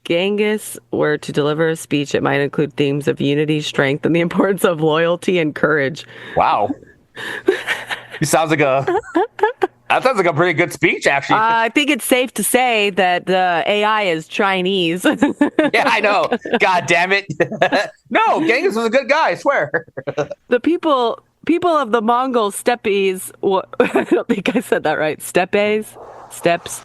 Genghis were to deliver a speech, it might include themes of unity, strength, and the importance of loyalty and courage. Wow. That sounds like a pretty good speech, actually. I think it's safe to say that the AI is Chinese. Yeah, I know. God damn it. No, Genghis was a good guy, I swear. The people of the Mongol steppes, I don't think I said that right. Steppes? STEPPES.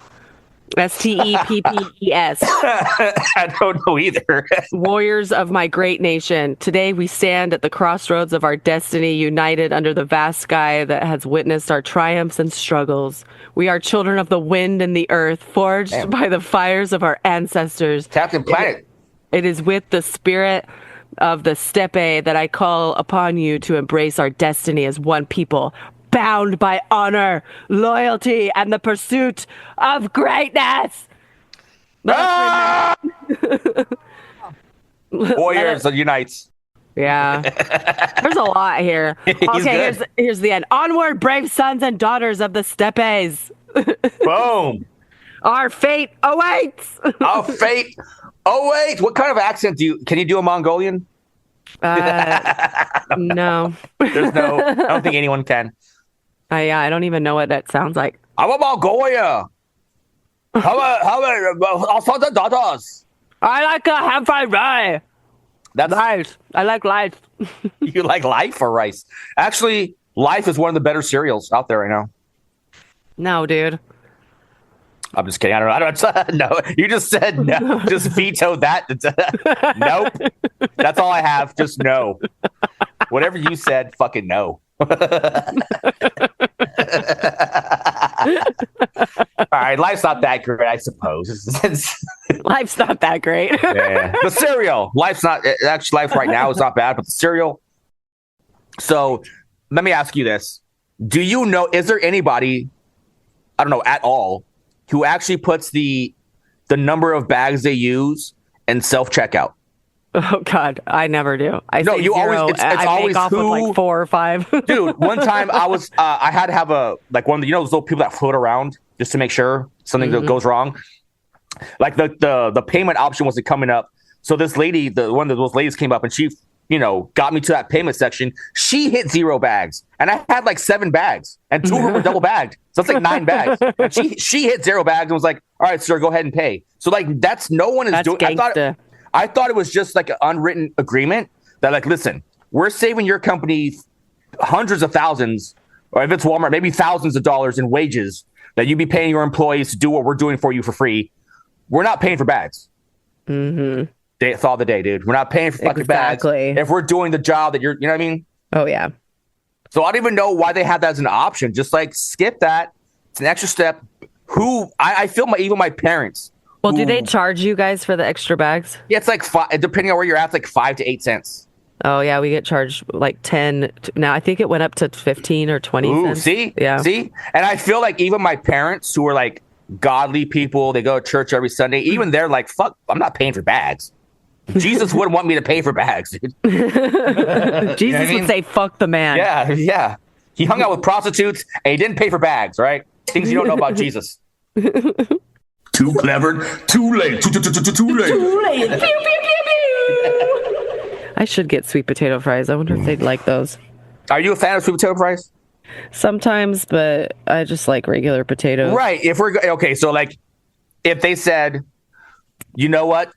I don't know either. Warriors of my great nation. Today we stand at the crossroads of our destiny, united under the vast sky that has witnessed our triumphs and struggles. We are children of the wind and the earth, forged by the fires of our ancestors. Captain Planet. It is with the spirit of the steppe that I call upon you to embrace our destiny as one people, bound by honor, loyalty, and the pursuit of greatness. Warriors unites. Yeah. There's a lot here. Okay, here's the end. Onward, brave sons and daughters of the steppes. Boom. Our fate awaits. Our fate awaits. What kind of accent can you do a Mongolian? No. There's no. I don't think anyone can. Yeah, I don't even know what that sounds like. How about Goya? How about daughters? I like a ham fried rice. That's Rice. I like rice. You like Life or rice? Actually, Life is one of the better cereals out there right now. No, dude. I'm just kidding. I don't. No, you just said no. Just veto that. Nope. That's all I have. Just no. Whatever you said, fucking no. All right, life's not that great, I suppose. Life's not that great. Yeah. The cereal, life's not actually life right now is not bad, but the cereal. So let me ask you this: do you know? Is there anybody, I don't know at all, who actually puts the number of bags they use in self checkout? Oh God, I never do. I No, say you zero, always. It's I always make off who. with like 4 or 5. Dude, one time I had to have a like one of the, those little people that float around just to make sure something goes wrong. Like the payment option wasn't coming up, so this lady, one of those ladies came up and she got me to that payment section. She hit 0 bags, and I had like 7 bags, and 2 of them were double bagged, so it's like 9 bags. And she hit 0 bags and was like, "All right, sir, go ahead and pay." So like that's no one is doing. I thought it was just like an unwritten agreement that like, listen, we're saving your company hundreds of thousands, or if it's Walmart, maybe thousands of dollars in wages that you be paying your employees to do what we're doing for you for free. We're not paying for bags. Mm-hmm. It's all the day, dude. We're not paying for fucking bags if we're doing the job that you know what I mean? Oh yeah. So I don't even know why they have that as an option. Just like skip that. It's an extra step. I feel even my parents. Well, do they charge you guys for the extra bags? Yeah, it's like depending on where you're at, it's like 5 to 8 cents. Oh yeah, we get charged like 10. Now I think it went up to 15 or 20 cents. See? Yeah. See? And I feel like even my parents who are like godly people, they go to church every Sunday, even they're like, fuck, I'm not paying for bags. Jesus wouldn't want me to pay for bags, dude. Jesus would say, fuck the man. Yeah, yeah. He hung out with prostitutes and he didn't pay for bags, right? Things you don't know about Jesus. Too clever, too late, too late. Too late. Pew, pew, pew, pew. I should get sweet potato fries. I wonder if they'd like those. Are you a fan of sweet potato fries? Sometimes, but I just like regular potatoes. Right. If we're okay, so like if they said, you know what?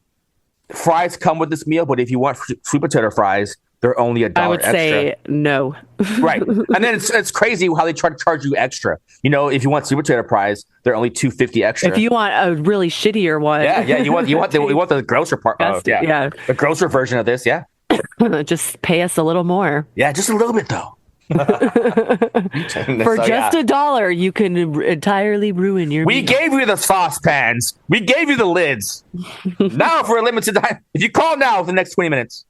Fries come with this meal, but if you want sweet potato fries, they're only $1 extra. I would say no. Right. And then it's crazy how they try to charge you extra. If you want sweet potato fries, they're only $2.50 extra. If you want a really shittier one. Yeah, you want the grosser part. Yeah. The grosser version of this, yeah. Just pay us a little more. Yeah, just a little bit though. For just $1, you can entirely ruin your We meal. gave you the saucepans. We gave you the lids. Now for a limited time. If you call now for the next 20 minutes.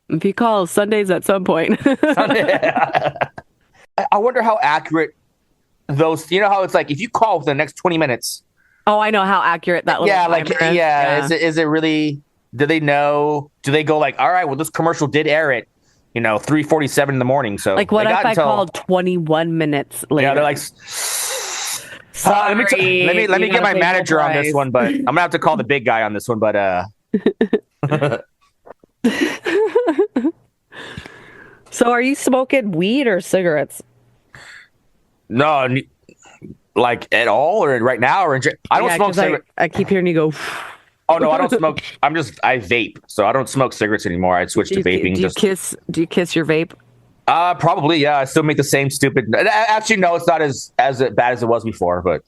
If you call Sundays at some point. I wonder how accurate those, how it's like, if you call for the next 20 minutes. Oh, I know how accurate that little timer is. Yeah. Is it really, do they know? Do they go like, all right, well, this commercial did air at 3:47 in the morning. So like, what if I called 21 minutes later? Yeah, they're like, sorry, let me get my manager on this one, but I'm gonna have to call the big guy on this one. But So are you smoking weed or cigarettes? No, like at all, or right now, or I don't smoke cigarettes. I keep hearing you go. Oh no, I don't smoke. I vape, so I don't smoke cigarettes anymore. I switched to vaping. Do you kiss your vape? Probably, yeah. I still make the same stupid. Actually, no, it's not as bad as it was before, but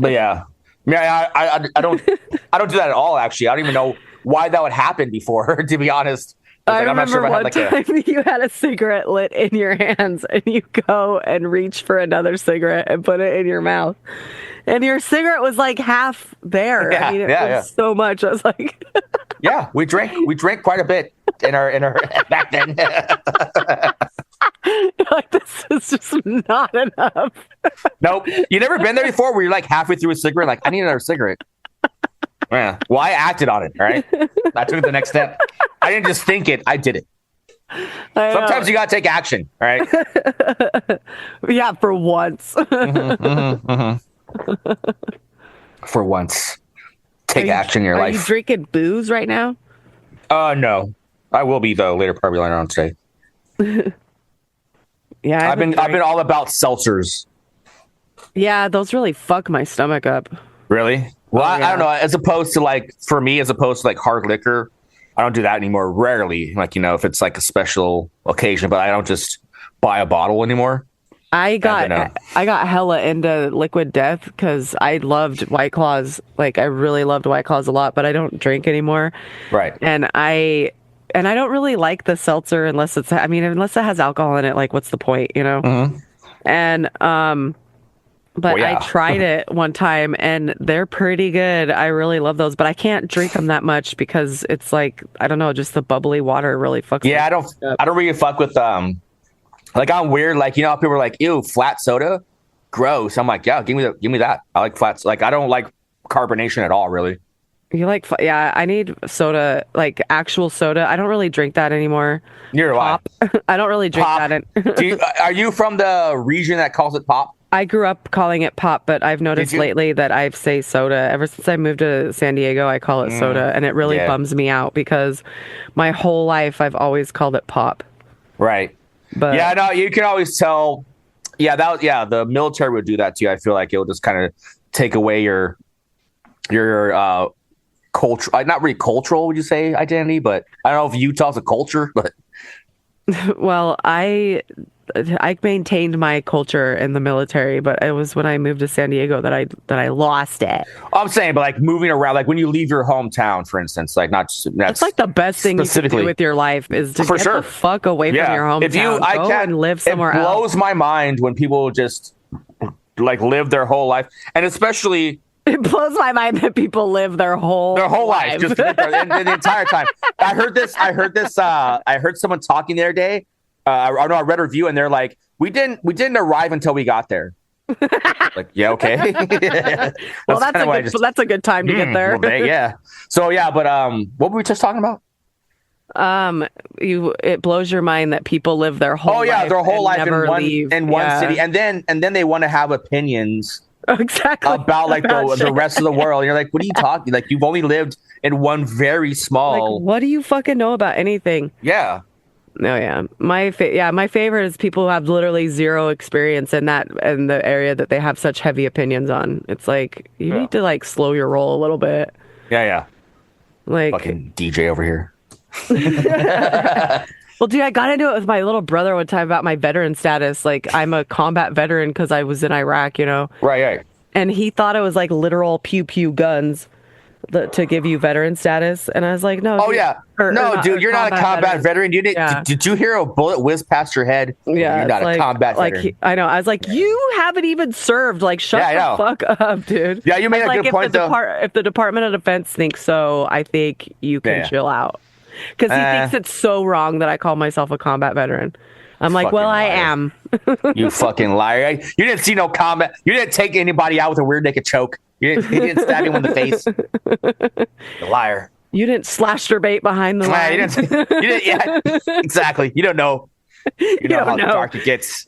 yeah. I don't do that at all. Actually, I don't even know why that would happen before. To be honest, I remember one time you had a cigarette lit in your hands, and you go and reach for another cigarette and put it in your mouth. And your cigarette was like half there. Yeah, I mean, it was so much. I was like, yeah, we drank quite a bit in our back then. Like, this is just not enough. Nope. You never been there before where you're like halfway through a cigarette, like, I need another cigarette. Yeah. Well, I acted on it, all right? I took the next step. I didn't just think it, I did it. Sometimes you gotta take action, all right? Yeah, for once. For once. Take action in your life. Are you drinking booze right now? No. I will be though later, probably later on today. Yeah, I've been all about seltzers. Yeah, those really fuck my stomach up. Really? Well, Oh, I don't know. As opposed to like for me, as opposed to like hard liquor, I don't do that anymore. Rarely, like if it's like a special occasion, but I don't just buy a bottle anymore. I got hella into Liquid Death because I loved White Claws. Like I really loved White Claws a lot, but I don't drink anymore. Right. And I don't really like the seltzer unless it has alcohol in it. Like, what's the point, Mm-hmm. And but Well, yeah. I tried it one time and they're pretty good. I really love those, but I can't drink them that much because it's like, I don't know, just the bubbly water really fucks. Yeah, I don't really fuck with like I'm weird. Like how people are like, ew, flat soda, gross. I'm like, yeah, give me that. I like flats. Like I don't like carbonation at all, really. You like, yeah, I need soda, like actual soda. I don't really drink that anymore. Neither do I. Pop. I don't really drink Pop. that. Are you from the region that calls it pop? I grew up calling it pop, but I've noticed lately that I say soda. Ever since I moved to San Diego, I call it soda, and it really bums me out because my whole life I've always called it pop. Right. But yeah, no, you can always tell. Yeah, the military would do that to you. I feel like it will just kind of take away your culture, not really cultural, would you say, identity? But I don't know if Utah's a culture, but well, I maintained my culture in the military, but it was when I moved to San Diego that I lost it. I'm saying, but like moving around, like when you leave your hometown, for instance, like that's like the best thing you can do with your life is to get the fuck away from your hometown. Go and live somewhere else. It blows my mind when people just like live their whole life, and especially. It blows my mind that people live their whole life just the entire time. I heard someone talking the other day. I read a review and they're like, we didn't arrive until we got there. Like, yeah, okay. Well, that's a good time to get there. Yeah. So yeah, but what were we just talking about? It blows your mind that people live their whole life in one city, and then they want to have opinions. Exactly. About like the rest of the world. And you're like, what are you talking? Like you've only lived in one very small. Like, what do you fucking know about anything? Yeah. No, yeah. My favorite is people who have literally zero experience in the area that they have such heavy opinions on. It's like you need to like slow your roll a little bit. Yeah. Like fucking DJ over here. Well, dude, I got into it with my little brother one time about my veteran status. Like, I'm a combat veteran because I was in Iraq, Right. And he thought it was like literal pew-pew guns to give you veteran status. And I was like, no. Oh, yeah. Dude, you're not a combat veteran. Did you hear a bullet whiz past your head? Yeah. You're not a combat veteran. I know. I was like, you haven't even served. Like, shut the fuck up, dude. Yeah, you made a good point, though. If the Department of Defense thinks so, I think you can chill out. Because he thinks it's so wrong that I call myself a combat veteran. I'm like, well, I am. You fucking liar. You didn't see no combat. You didn't take anybody out with a rear naked choke. You didn't stab him in the face. You liar. You didn't slash your bait behind the line. You didn't, yeah, exactly. You don't know. You know how dark it gets.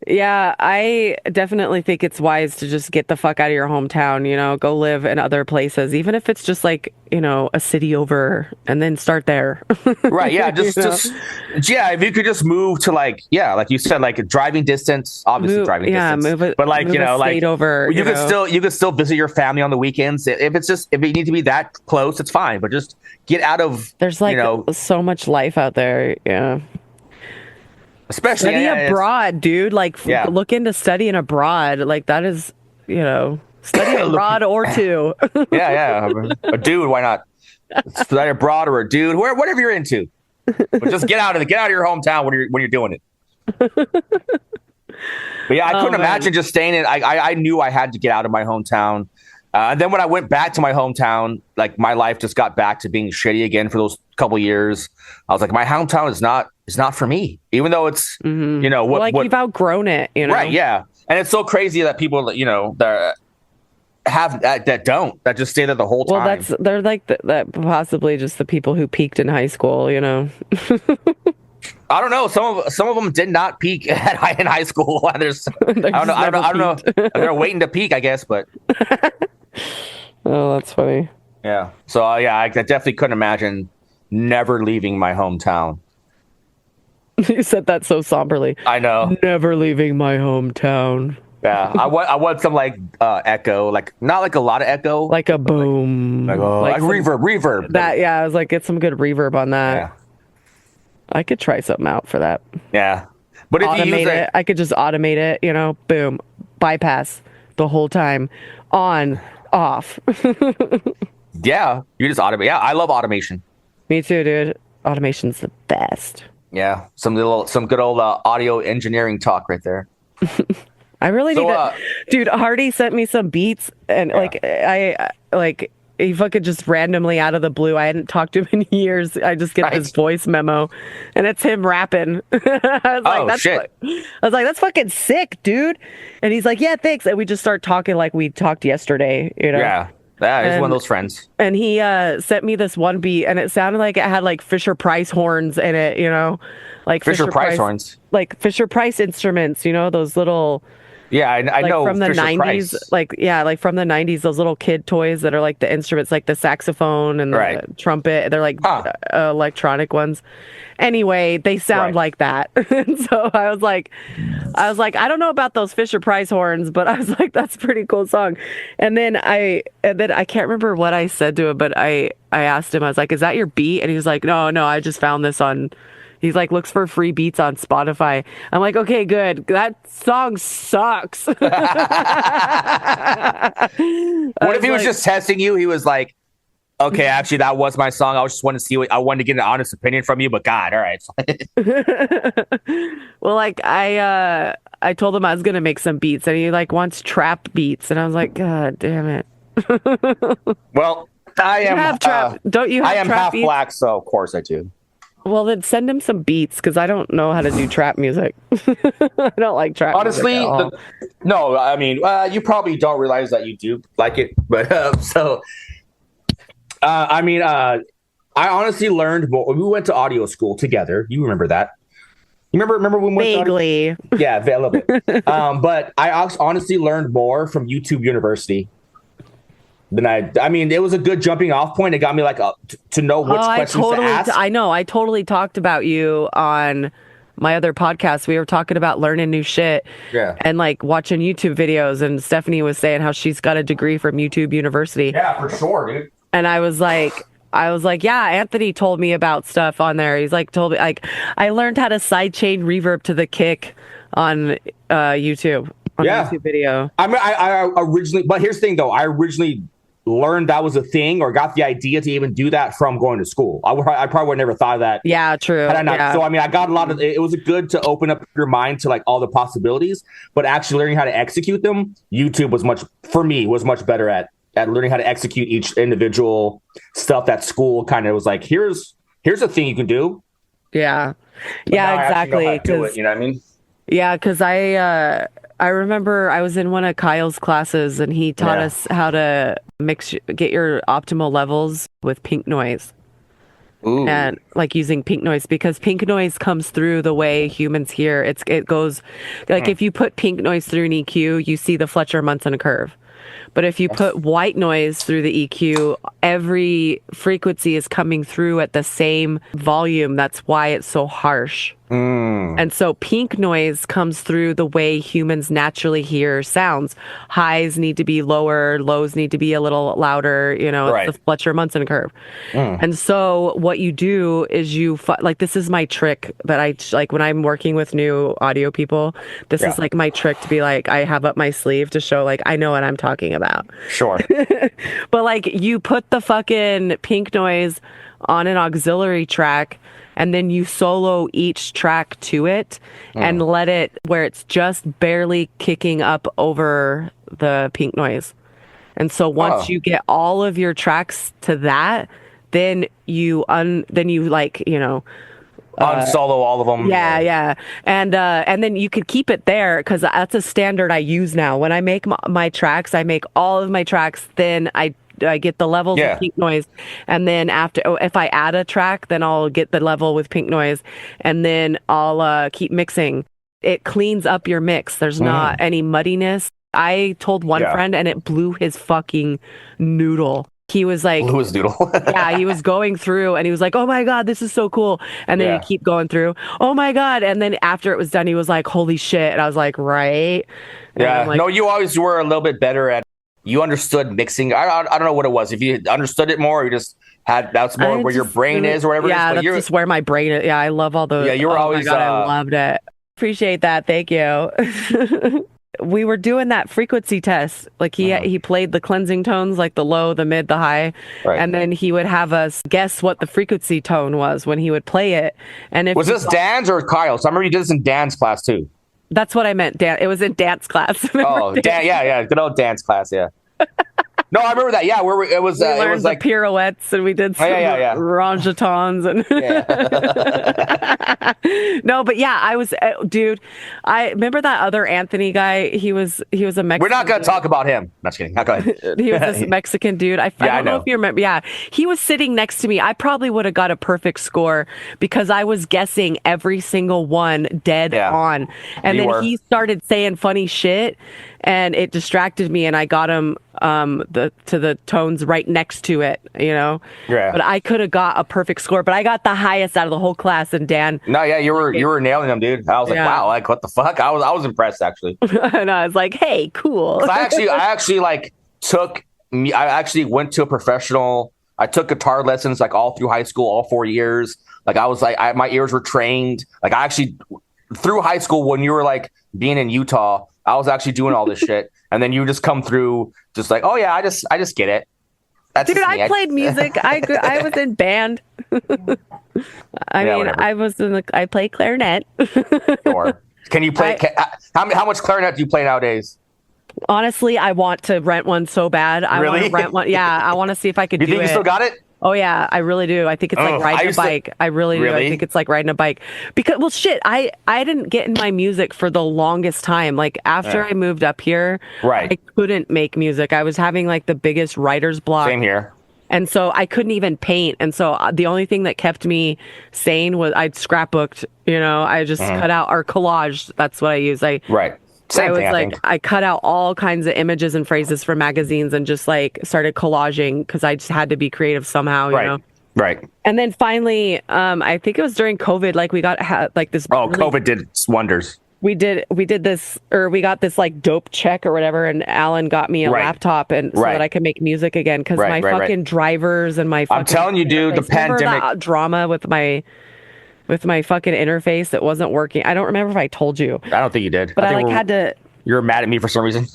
Yeah, I definitely think it's wise to just get the fuck out of your hometown, go live in other places, even if it's just like, a city over and then start there. Right. Yeah. If you could just move to like you said, like a driving distance, obviously driving distance. Move it. But like, move a state over, you could still visit your family on the weekends. If you need to be that close, it's fine. But just get out of, there's like so much life out there. Yeah. Especially study abroad, dude. Like, look into studying abroad. Like, that is, study abroad or two. Yeah. A dude, why not? Study abroad or a dude, whatever you're into. But just get out of your hometown when you're doing it. But yeah, I couldn't imagine just staying in. I knew I had to get out of my hometown. And then when I went back to my hometown, like my life just got back to being shitty again for those couple years. I was like, my hometown is not for me, even though it's, you've outgrown it, Right. Yeah. And it's so crazy that people, that have that just stay there the whole time. Well, they're like that possibly just the people who peaked in high school, I don't know. Some of them did not peak in high school. I don't know. They're waiting to peak, I guess, but. Oh, that's funny. Yeah. So I definitely couldn't imagine never leaving my hometown. You said that so somberly. I know. Never leaving my hometown. Yeah, I want some like echo, like not like a lot of echo, Like a boom. like some- reverb. That, yeah, I was like, get some good reverb on that. Yeah. I could try something out for that. Yeah. But if you Automate use it. I could just automate it, you know, boom, bypass the whole time, on, off. yeah, you just automate. Yeah, I love automation. Me too, dude. Automation's the best. Yeah, some good old audio engineering talk right there. I really need to, dude. Hardy sent me some beats, and he fucking just randomly out of the blue. I hadn't talked to him in years. I just get this voice memo, and it's him rapping. I was like, shit! I was like, that's fucking sick, dude. And he's like, yeah, thanks. And we just start talking like we talked yesterday, you know? Yeah, he's one of those friends. And he sent me this one beat, and it sounded like it had like Fisher Price horns in it, you know, like Fisher Price horns, like Fisher Price instruments, you know, those little. Yeah, I know from the Fisher 90s, Price. like from the 90s, those little kid toys that are like the instruments, like the saxophone and the trumpet. They're like electronic ones. Anyway, they sound like that. And so I was like, I don't know about those Fisher Price horns, but I was like, that's a pretty cool song. And then I can't remember what I said to him, but I asked him, I was like, is that your beat? And he was like, no, I just found this on. He's like, looks for free beats on Spotify. I'm like, okay, good. That song sucks. What if he was just testing you? He was like, okay, actually, that was my song. I just wanted to see I wanted to get an honest opinion from you, but God, all right. Well, like I told him I was gonna make some beats, and he like wants trap beats, and I was like, God damn it. Well, I am. Don't you have I am trap half beats? black, so of course I do. Well, then send him some beats because I don't know how to do trap music. I don't like trap Honestly, music at all. no, I mean, you probably don't realize that you do like it, but I honestly learned more. We went to audio school together. You remember that? You remember when we went Vaguely. to audio? Yeah, a little bit. But I honestly learned more from YouTube University. I mean, it was a good jumping off point. It got me like to know which questions to ask. I know. I totally talked about you on my other podcast. We were talking about learning new shit and like watching YouTube videos. And Stephanie was saying how she's got a degree from YouTube University. Yeah, for sure, dude. And I was like, yeah, Anthony told me about stuff on there. He's like, told me like, I learned how to sidechain reverb to the kick on YouTube. On YouTube video. I originally, but here's the thing though. I originally learned that was a thing or got the idea to even do that from going to school. I probably would never thought of that. Yeah, true. Had I not. So I mean, I got a lot of. It was good to open up your mind to like all the possibilities, but actually learning how to execute them, YouTube was much better at learning how to execute each individual stuff that school kind of was like, here's a thing you can do. Yeah, but yeah, exactly. You know what I mean? Yeah, because I remember I was in one of Kyle's classes and he taught us how to get your optimal levels with pink noise. Ooh. And like using pink noise because pink noise comes through the way humans hear. It goes like if you put pink noise through an EQ, you see the Fletcher-Munson curve. But if you put white noise through the EQ, every frequency is coming through at the same volume. That's why it's so harsh. And so pink noise comes through the way humans naturally hear sounds. Highs need to be lower, lows need to be a little louder, you know, it's the Fletcher-Munson curve. And so what you do is like, this is my trick that I like when I'm working with new audio people, this is like my trick to be like, I have up my sleeve to show like, I know what I'm talking about. Sure. But like you put the fucking pink noise on an auxiliary track and then you solo each track to it and let it where it's just barely kicking up over the pink noise. And so once you get all of your tracks to that, then you like, you know, unsolo all of them. Yeah. And then you could keep it there because that's a standard I use now. When I make my tracks, I make all of my tracks, then I get the levels of pink noise. And then if I add a track, then I'll get the level with pink noise. And then I'll keep mixing. It cleans up your mix. There's not any muddiness. I told one friend and it blew his fucking noodle. he was like, Lewis Doodle. yeah, he was going through and he was like, oh my God, this is so cool. And then Yeah. he'd keep going through, oh my God. And then after it was done, he was like, holy shit. And I was like, right. And Yeah. I'm like, No, you always were a little bit better at, you understood mixing. I don't know what it was. If you understood it more, or you just had, that's more where your brain is or whatever. Yeah, it is, that's just where my brain is. Yeah, I love all those. Yeah, you were oh always, my God, I loved it. Appreciate that. Thank you. We were doing that frequency test. Like he played the cleansing tones, like the low, the mid, the high, Right. and then he would have us guess what the frequency tone was when he would play it. And if was this Dan's or Kyle's? I remember you did this in Dan's class too. that's what I meant, Dan. It was in dance class. Oh, Dan, yeah, good old dance class, yeah. No, I remember that. Yeah, where it was. We It learned was the like pirouettes and we did some yeah. rangetons and no, but yeah, I was, dude. I remember that other Anthony guy. He was a Mexican. We're not going to talk about him. Not kidding. Go ahead. He was this Mexican dude. I don't know if you remember. Yeah, he was sitting next to me. I probably would have got a perfect score because I was guessing every single one dead on. And then he started saying funny shit, and it distracted me. And I got him to the tones right next to it. You know. Yeah. But I could have got a perfect score. But I got the highest out of the whole class. And Dan. No, yeah, you were nailing them, dude. I was like, wow, like what the fuck? I was impressed actually. And I was like, hey, cool. I actually like I actually went to a professional. I took guitar lessons like all through high school, all 4 years. Like I was like, my ears were trained. Like I actually through high school when you were like being in Utah, I was actually doing all this shit. And then you just come through just like, oh yeah, I just get it. That's dude, I played music. I was in band. I played clarinet. Sure. Can you play? How much clarinet do you play nowadays? Honestly, I want to rent one so bad. I want to rent one. Yeah, I want to see if I could do it. You think you still got it? Oh yeah, I really do. I think it's like riding a bike. I really do. I think it's like riding a bike. Because well shit, I didn't get in my music for the longest time. Like after I moved up here, I couldn't make music. I was having like the biggest writer's block. Same here. And so I couldn't even paint. And so the only thing that kept me sane was I'd scrapbooked, you know, I just cut out or collage. That's what I use. Same thing, I cut out all kinds of images and phrases from magazines and just like started collaging because I just had to be creative somehow, you know? Right. And then finally, I think it was during COVID, like we got like this. Oh, COVID did wonders. We got this like dope check or whatever, and Alan got me a laptop and so that I could make music again because my fucking drivers and my fucking I'm telling you, dude, the pandemic that drama with my fucking interface that wasn't working. I don't remember if I told you. I don't think you did. But I had to. You were mad at me for some reason.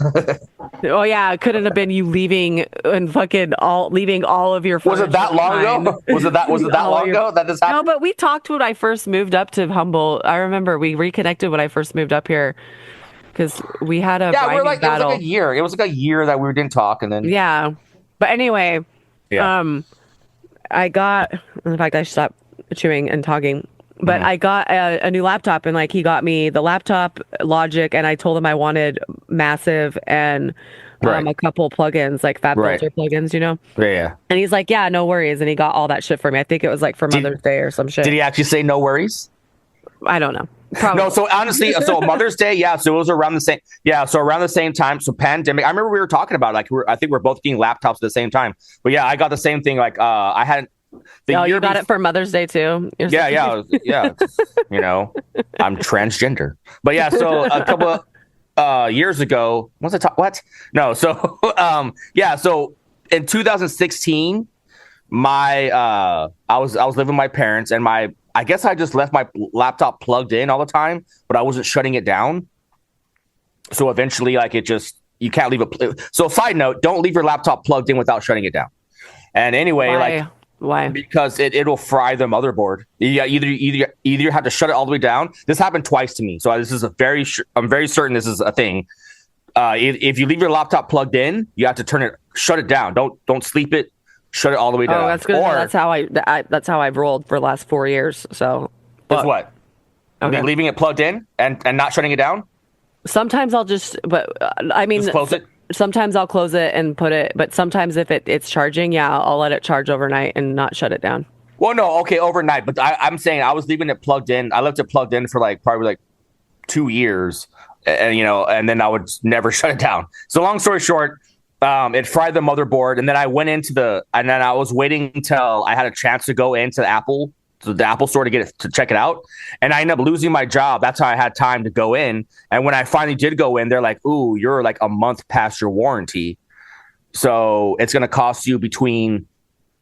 Oh yeah, it couldn't have been you leaving and leaving all of your. Was it that long ago? Was it that long ago that this happened? No, but we talked when I first moved up to Humboldt. I remember we reconnected when I first moved up here because we had a battle. It was like a year. It was like a year that we didn't talk, and then But anyway, I got. In fact, I stopped chewing and talking. But I got a new laptop, and like he got me the laptop, Logic, and I told him I wanted Massive and a couple plugins, like FabFilter plugins, you know? Yeah. And he's like, yeah, no worries. And he got all that shit for me. I think it was like for Mother's Day or some shit. Did he actually say no worries? I don't know. Probably. No, so honestly, so Mother's Day, so it was around the same. Yeah, so around the same time. So pandemic. I remember we were talking about I think we're both getting laptops at the same time. But yeah, I got the same thing. Like I hadn't. You got it for Mother's Day too. Yeah. You know, I'm transgender. But yeah, so a couple of years ago, what? No, so so in 2016, I was living with my parents, and I guess I just left my laptop plugged in all the time, but I wasn't shutting it down. So eventually, like you can't leave it. So side note, don't leave your laptop plugged in without shutting it down. And anyway, Why? Because it'll fry the motherboard. You either have to shut it all the way down. This happened twice to me, so this is I'm very certain this is a thing. If you leave your laptop plugged in, you have to shut it down. Don't sleep it. Shut it all the way down. Oh, that's good. That's how I've rolled for the last 4 years. So it's what? Okay. Leaving it plugged in and not shutting it down. Sometimes I'll just close it. Sometimes I'll close it and put it, but sometimes if it's charging, I'll let it charge overnight and not shut it down. Well, no, okay, overnight, but I'm saying I was leaving it plugged in. I left it plugged in for probably 2 years, and and then I would never shut it down. So long story short, It fried the motherboard, and then I was waiting until I had a chance to go into the Apple store to get it to check it out, and I ended up losing my job. That's how I had time to go in. And when I finally did go in, they're like, "Ooh, you're like a month past your warranty, so it's going to cost you between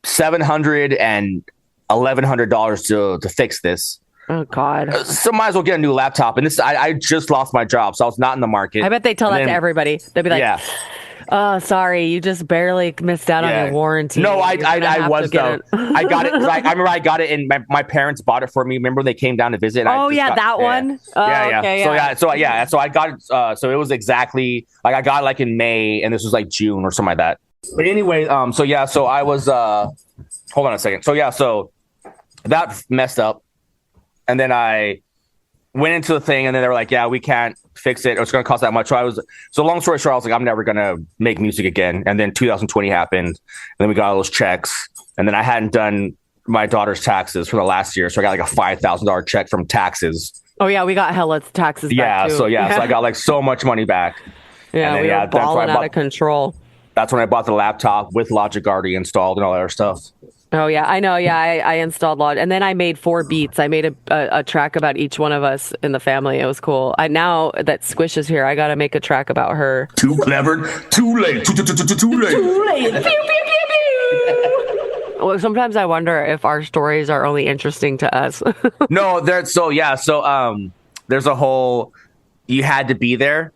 $700 and $1,100 to fix this." Oh God! So might as well get a new laptop. And I just lost my job, so I was not in the market. I bet they tell that to everybody. They'd be like, yeah. "Oh, sorry, you just barely missed out on your warranty." No, I was though. I got it. I remember I got it, and my parents bought it for me. Remember they came down to visit. Oh yeah, that one. Oh, yeah. Okay, So I got it. So it was exactly like I got it like in May, and this was like June or something like that. But anyway, so I was. Hold on a second. So that messed up. And then I went into the thing, and then they were like, "Yeah, we can't fix it. It's going to cost that much." So long story short, I was like, "I'm never going to make music again." And then 2020 happened, and then we got all those checks, and then I hadn't done my daughter's taxes for the last year, so I got like a $5,000 check from taxes. Oh yeah, we got hella taxes. Back too. So I got like so much money back. Yeah, we were balling out of control. That's when I bought the laptop with Logic already installed and all that other stuff. Oh yeah, I know. Yeah, I installed Logic, and then I made 4 beats. I made a track about each one of us in the family. It was cool. Now that Squish is here, I got to make a track about her. Too clever, too late, too late. Too late. Pew, pew, pew, pew. Well, sometimes I wonder if our stories are only interesting to us. No, there's a whole you had to be there.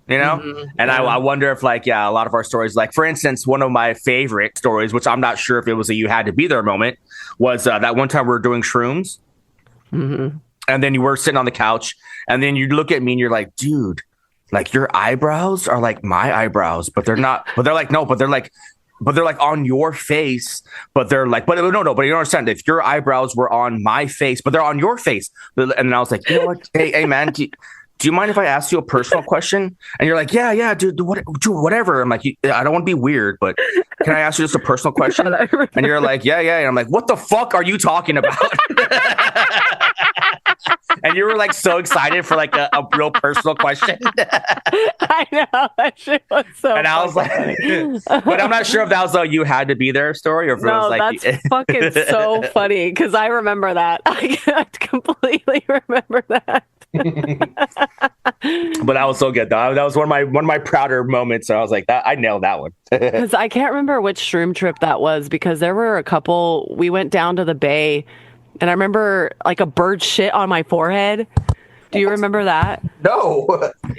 You know, and I wonder if a lot of our stories, like for instance, one of my favorite stories, which I'm not sure if it was a you had to be there moment, was that one time we were doing shrooms, and then you were sitting on the couch, and then you look at me and you're like, "Dude, like your eyebrows are like my eyebrows, but they're not." But they're like, "No, but they're like on your face, but they're like, but no, but you don't understand. If your eyebrows were on my face, but they're on your face," and then I was like, "You know what? Hey, man." Do you mind if I ask you a personal question? And you're like, yeah, dude, whatever. I'm like, I don't want to be weird, but can I ask you just a personal question? And you're like, yeah. And I'm like, what the fuck are you talking about? And you were like so excited for like a real personal question. I know, that shit was so. And I was like, but I'm not sure if that was a you had to be there story or if it was like that's fucking so funny because I remember that. I completely remember that. But that was so good though. That was one of my prouder moments. So I was like, I nailed that one. Because I can't remember which shroom trip that was because there were a couple. We went down to the bay, and I remember like a bird shit on my forehead. Do you remember that? No.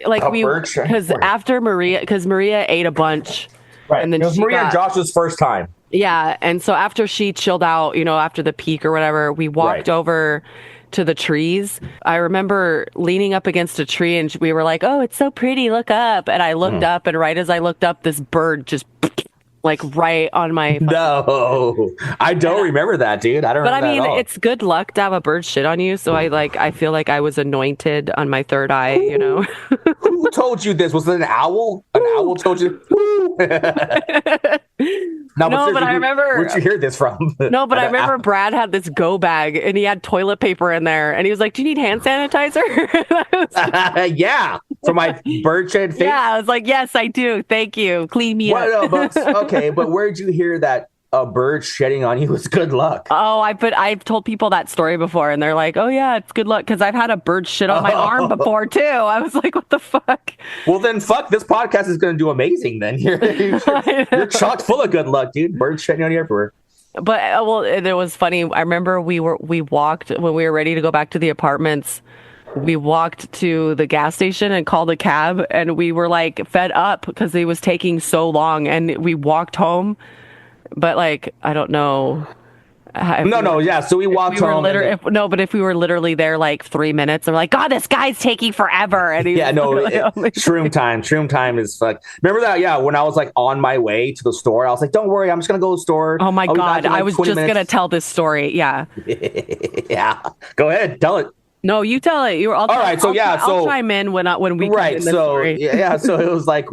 Like because after Maria, because Maria ate a bunch, right? And then it was Maria and Josh's first time. Yeah, and so after she chilled out, after the peak or whatever, we walked over to the trees. I remember leaning up against a tree and we were like, "Oh, it's so pretty, look up." And I looked up, and right as I looked up, this bird just like right on my No, I don't remember that, dude. I don't remember that at all. It's good luck to have a bird shit on you, so I feel like I was anointed on my third eye. Who told you this? Was it an owl? An owl told you? No, but I remember. Where'd you hear this from? No, but I remember Brad had this go bag and he had toilet paper in there, and he was like, "Do you need hand sanitizer?" Yeah, for my bird shit face. Yeah, I was like, "Yes, I do. Thank you. Clean me up." Okay, but where'd you hear that a bird shedding on you was good luck? Oh, I've told people that story before, and they're like, "Oh yeah, it's good luck," because I've had a bird shit on my arm before too. I was like, "What the fuck?" Well, then fuck. This podcast is going to do amazing. Then you're chock full of good luck, dude. Birds shedding on you everywhere. But it was funny. I remember we walked when we were ready to go back to the apartments. We walked to the gas station and called a cab, and we were like fed up because it was taking so long, and we walked home. But like, I don't know. So we walked home. But if we were literally there like 3 minutes, I'm like, "God, this guy's taking forever." And Shroom time is like. Remember that? Yeah, when I was like on my way to the store, I was like, "Don't worry, I'm just gonna go to the store." Oh my God, I was just gonna tell this story. Yeah. Yeah, go ahead, tell it. No, you tell it. All right. So I'll chime in when we right. In the story. So it was like,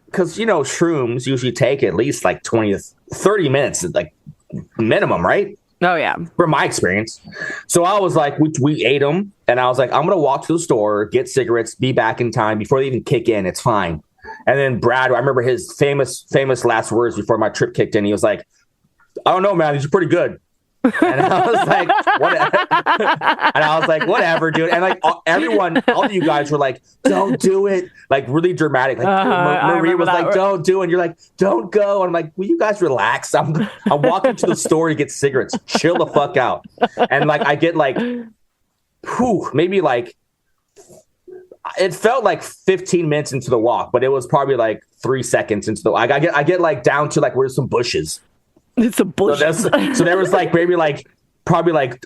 because shrooms usually take at least like 20 to 30 minutes, like minimum, right? Oh yeah. From my experience. So I was like, we ate them, and I was like, I'm gonna walk to the store, get cigarettes, be back in time before they even kick in. It's fine. And then Brad, I remember his famous last words before my trip kicked in. He was like, "I don't know, man. These are pretty good." And I was like, whatever, dude. And like all of you guys were like, "Don't do it," like really dramatic. Like Marie was like, "Don't do it." And you're like, "Don't go." And I'm like, "Will you guys relax? I'm walking to the store to get cigarettes. Chill the fuck out." And like I get like, maybe like it felt like 15 minutes into the walk, but it was probably like 3 seconds into the walk. I get like down to like where's some bushes. It's a bush. So there was like maybe like probably like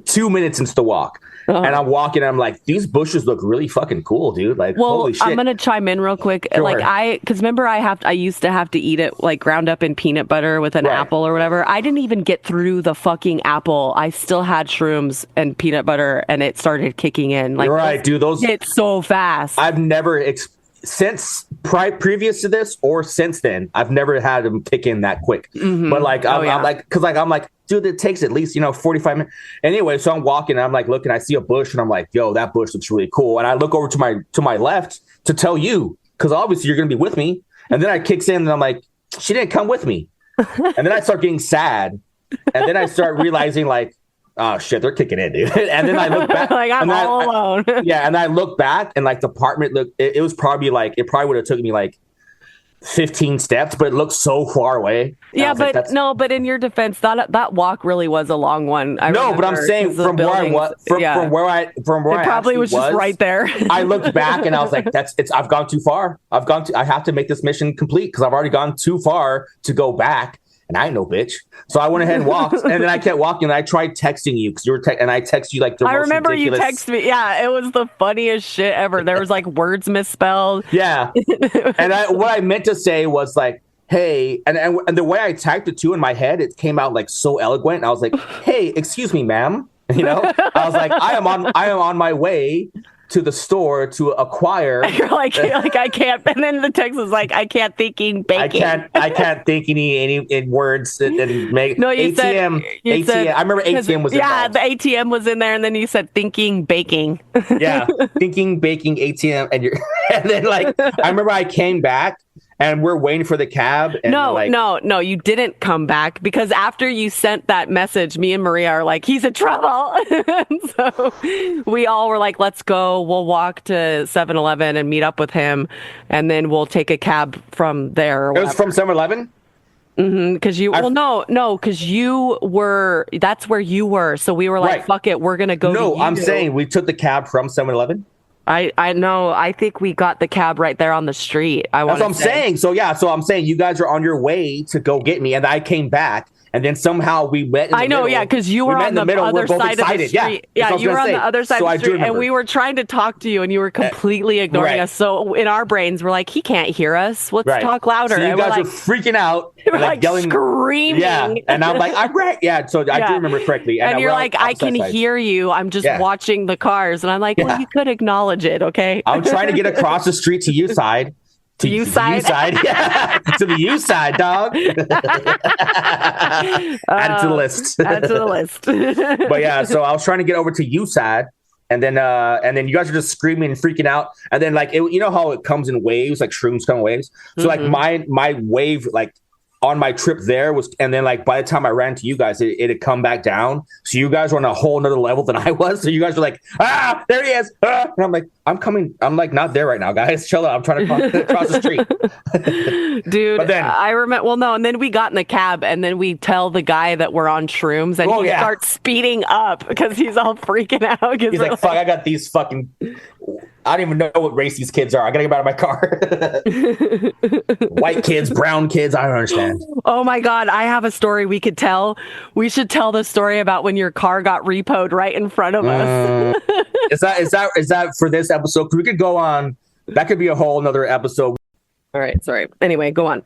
2 minutes into the walk. And I'm walking and I'm like, these bushes look really fucking cool, dude. Like, holy shit. I'm going to chime in real quick. Sure. Like because remember I used to have to eat it like ground up in peanut butter with an apple or whatever. I didn't even get through the fucking apple. I still had shrooms and peanut butter and it started kicking in. Like, you're right, dude. Those hit so fast. I've never since previous to this or since then, I've never had them kick in that quick. Mm-hmm. But like, I'm like, dude, it takes at least, 45 minutes. Anyway, so I'm walking and I'm like, looking, I see a bush and I'm like, yo, that bush looks really cool. And I look over to my left to tell you, because obviously you're going to be with me. And then I kicks in and I'm like, she didn't come with me. And then I start getting sad. And then I start realizing like, oh shit, they're kicking in, dude. And then I look back, like I'm all alone. Yeah, and I look back, and like the apartment look, it was probably like it probably would have took me like 15 steps, but it looked so far away. Yeah, but but in your defense, that walk really was a long one. But I'm saying from where I was, from where I probably was just right there. I looked back and I was like, I've gone too far. I have to make this mission complete because I've already gone too far to go back. And I ain't no bitch. So I went ahead and walked. And then I kept walking. And I tried texting you because you were and I texted you like the most remember ridiculous... you text me. Yeah, it was the funniest shit ever. There was like words misspelled. Yeah. And what I meant to say was like, hey, and the way I typed it too in my head, it came out like so eloquent. I was like, hey, excuse me, ma'am. I was like, I am on my way to the store to acquire. You're like I can't. And then the text was like, I can't thinking baking. I can't think any in words and make. No, you ATM. Said, I remember ATM was involved. The ATM was in there, and then you said thinking baking. Yeah, thinking baking ATM, and then like I remember I came back. And we're waiting for the cab. And no, you didn't come back because after you sent that message, me and Maria are like, he's in trouble. So we all were like, let's go. We'll walk to 7-Eleven and meet up with him. And then we'll take a cab from there. It was from 7-Eleven? Mm-hmm. Because that's where you were. So we were like, fuck it. We're going to go. No, I'm saying we took the cab from 7-Eleven. I know. I think we got the cab right there on the street. That's what I'm saying. So I'm saying you guys are on your way to go get me, and I came back, and then somehow we met. Because you were on the other side of the street. Yeah, you were on the other side of the street, and we were trying to talk to you, and you were completely ignoring us. So in our brains, we're like, he can't hear us. Let's talk louder. So you guys were freaking out. We're like yelling, screaming. Yeah, and I'm like, I'm right. Yeah, so I do remember correctly. And you're like, I can hear you. I'm just watching the cars, and I'm like, well, you could acknowledge it, okay? I'm trying to get across the street to you side. To you side? Yeah. To the you side, dog. Add it to the list. But yeah, so I was trying to get over to you side. And then you guys are just screaming and freaking out. And then like, you know how it comes in waves, like shrooms come in waves. So like my wave, like on my trip there was, and then like by the time I ran to you guys, it had come back down. So you guys were on a whole nother level than I was. So you guys were like, there he is. And I'm like, I'm coming. I'm like, not there right now, guys. Chill out. I'm trying to cross the street. Dude, but then, I remember, well, no. And then we got in the cab and then we tell the guy that we're on shrooms and he starts speeding up because he's all freaking out. He's like, fuck, I got these fucking... I don't even know what race these kids are. I gotta get out of my car. White kids, brown kids. I don't understand. Oh my God. I have a story we could tell. We should tell the story about when your car got repoed right in front of us. Is that for this episode? Because we could go on. That could be a whole nother episode. All right. Sorry. Anyway, go on.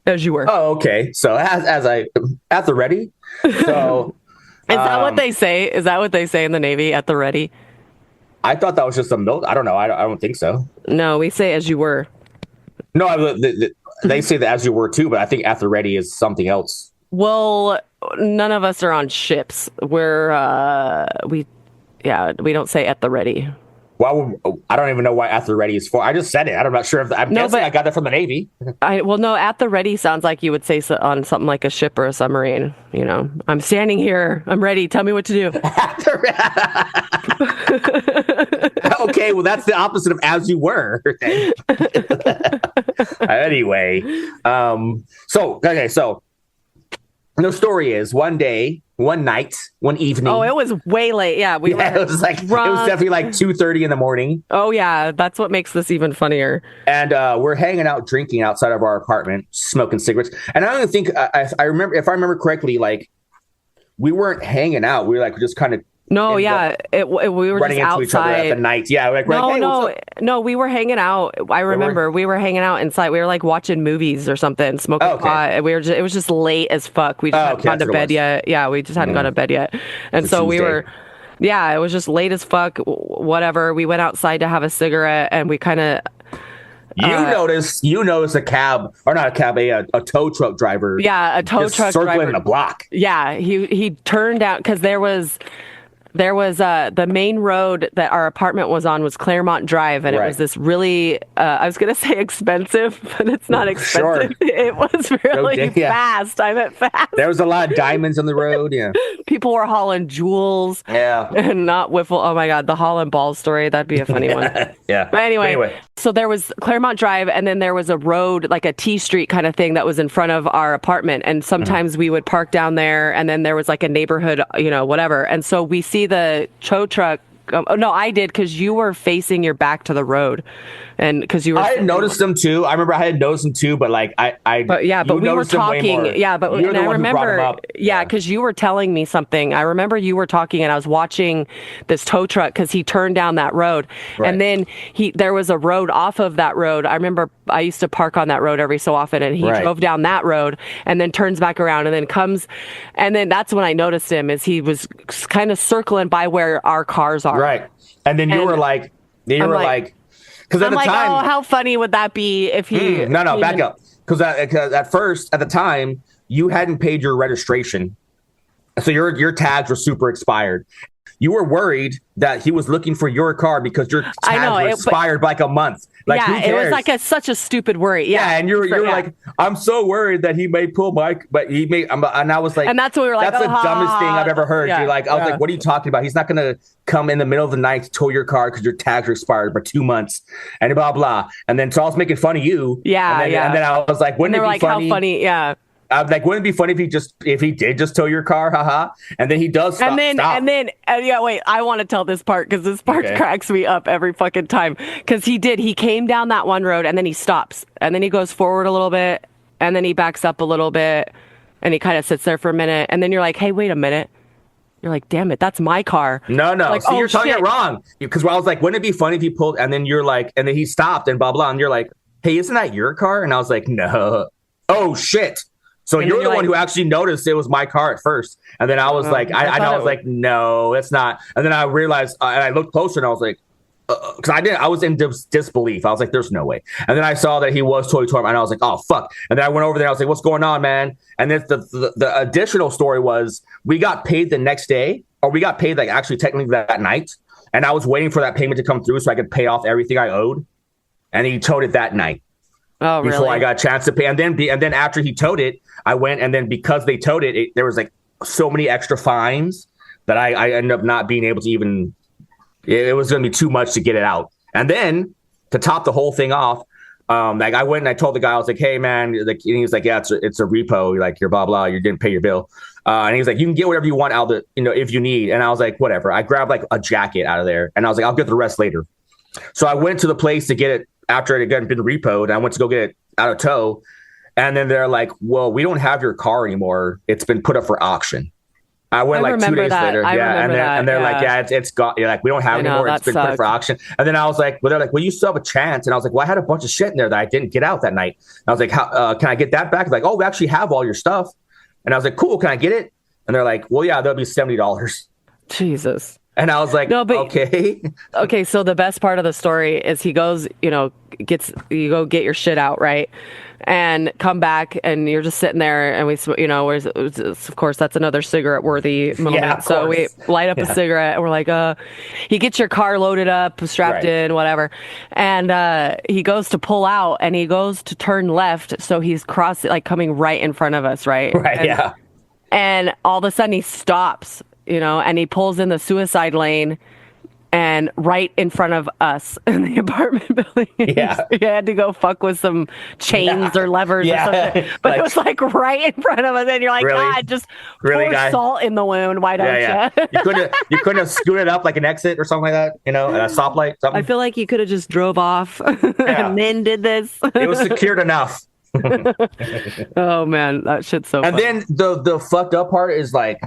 As you were. Oh, okay. So as I at the ready. So is that what they say? Is that what they say in the Navy, at the ready? I thought that was just a milk. I don't know. I don't think so. No, we say as you were. No, they say that as you were too, but I think at the ready is something else. Well, none of us are on ships. We don't say at the ready. I don't even know why at the ready is for. I just said it. I'm not sure if I'm guessing I got that from the Navy. No, at the ready sounds like you would say so on something like a ship or a submarine. You know, I'm standing here. I'm ready. Tell me what to do. Okay, well, that's the opposite of as you were. Anyway, so the story is one night, one evening. Oh, it was way late. Yeah, it was definitely like 2:30 in the morning. Oh yeah, that's what makes this even funnier. And we're hanging out, drinking outside of our apartment, smoking cigarettes. And I don't think I remember, if I remember correctly, like we weren't hanging out. We were like just kind of. No, yeah, we were running just into each other outside at the night. Yeah, no, we were hanging out. I remember we were hanging out inside. We were like watching movies or something, smoking pot. And it was just late as fuck. We just hadn't gone to bed yet. Yeah, we just hadn't gone to bed yet, and so we were. Yeah, it was just late as fuck. Whatever. We went outside to have a cigarette, and we kind of. You notice a cab, or not a cab, a tow truck driver. Yeah, a tow truck circling driver. in a block. Yeah, he turned out because there was the main road that our apartment was on was Claremont Drive, and it was this really I was gonna say expensive, but it's not expensive. Sure. It was really fast. I meant fast. There was a lot of diamonds on the road. Yeah, people were hauling jewels. Yeah, and not wiffle. Oh my god, the Holland Ball story. That'd be a funny one. Yeah. But anyway, so there was Claremont Drive, and then there was a road, like a T Street kind of thing, that was in front of our apartment. And sometimes we would park down there, and then there was like a neighborhood, whatever. And so we see the tow truck. No, I did, because you were facing your back to the road, and because you were. I had noticed them too. I remember I had noticed them too, but like But we were talking. Yeah, but and I remember. Yeah, because you were telling me something. I remember you were talking, and I was watching this tow truck because he turned down that road, and then there was a road off of that road. I remember I used to park on that road every so often, and he drove down that road and then turns back around and then comes, and then that's when I noticed him, is he was kind of circling by where our cars are. Right. And then you were like, because at the time, oh, how funny would that be if he? No, back up. Because at first, at the time, you hadn't paid your registration, so your tags were super expired. You were worried that he was looking for your car because your tags were expired by like a month. Like, yeah, it was like such a stupid worry. Yeah, and you're like, I'm so worried that he may pull my, but he may. And I was like, and that's what we were like. That's the dumbest thing I've ever heard. Yeah, I was like, what are you talking about? He's not gonna come in the middle of the night to tow your car because your tags are expired for 2 months, and blah blah. And then so I was making fun of you. Yeah, and then I was like, wouldn't it be funny? How funny? Yeah. I'm like, wouldn't it be funny if he did just tow your car, haha? And then he does stop. And then, wait, I want to tell this part because this part cracks me up every fucking time. Because he came down that one road and then he stops and then he goes forward a little bit and then he backs up a little bit and he kind of sits there for a minute and then you're like, hey, wait a minute. You're like, damn it, that's my car. No. Like, see, you're telling it wrong. Because I was like, wouldn't it be funny if he pulled, and then you're like, and then he stopped and blah blah, and you're like, hey, isn't that your car? And I was like, no. Oh shit. So you're the one who actually noticed it was my car at first. And then I was like, I was like, no, it's not. And then I realized, and I looked closer and I was like, because I was in disbelief. I was like, there's no way. And then I saw that he was totally torn, and I was like, oh, fuck. And then I went over there. I was like, what's going on, man? And then the additional story was we got paid the next day, or we got paid like actually technically that night. And I was waiting for that payment to come through so I could pay off everything I owed. And he towed it that night. Oh, really? Before I got a chance to pay. And then after he towed it, I went, and then because they towed it, there was like so many extra fines that I ended up not being able to even, it was going to be too much to get it out. And then to top the whole thing off, like I went and I told the guy, I was like, hey man, like, and he was like, yeah, it's a repo. You're like, you're blah, blah, you didn't pay your bill. And he was like, you can get whatever you want out of if you need. And I was like, whatever. I grabbed like a jacket out of there and I was like, I'll get the rest later. So I went to the place to get it after it had been repoed, and I went to go get it out of tow. And then they're like, well, we don't have your car anymore. It's been put up for auction. I went like 2 days later. And they're like, yeah, it's got, you're like, we don't have it anymore. It's been put up for auction. And then I was like, well, they're like, well, you still have a chance. And I was like, well, I had a bunch of shit in there that I didn't get out that night. And I was like, how can I get that back? They're like, oh, we actually have all your stuff. And I was like, cool, can I get it? And they're like, well, yeah, that'll be $70. Jesus. And I was like, No, but- okay. Okay, so the best part of the story is he goes, you go get your shit out, right? And come back, and you're just sitting there, and of course, that's another cigarette worthy moment. Yeah, of So we course. light up a cigarette, and we're like, he gets your car loaded up, strapped Right. in, whatever. And he goes to pull out, and he goes to turn left. So he's coming right in front of us, right? Right, yeah. And all of a sudden he stops, and he pulls in the suicide lane and right in front of us in the apartment building. Yeah. He had to go fuck with some chains or levers or something. But it was like right in front of us. And you're like, Really? God, just Really, pour guy? salt in the wound. Why don't Yeah, you? yeah. You couldn't have scooted up like an exit or something like that, at a stoplight, something. I feel like you could have just drove off Yeah. and then did this. It was secured enough. Oh, man. That shit's so And funny. then the fucked up part is like,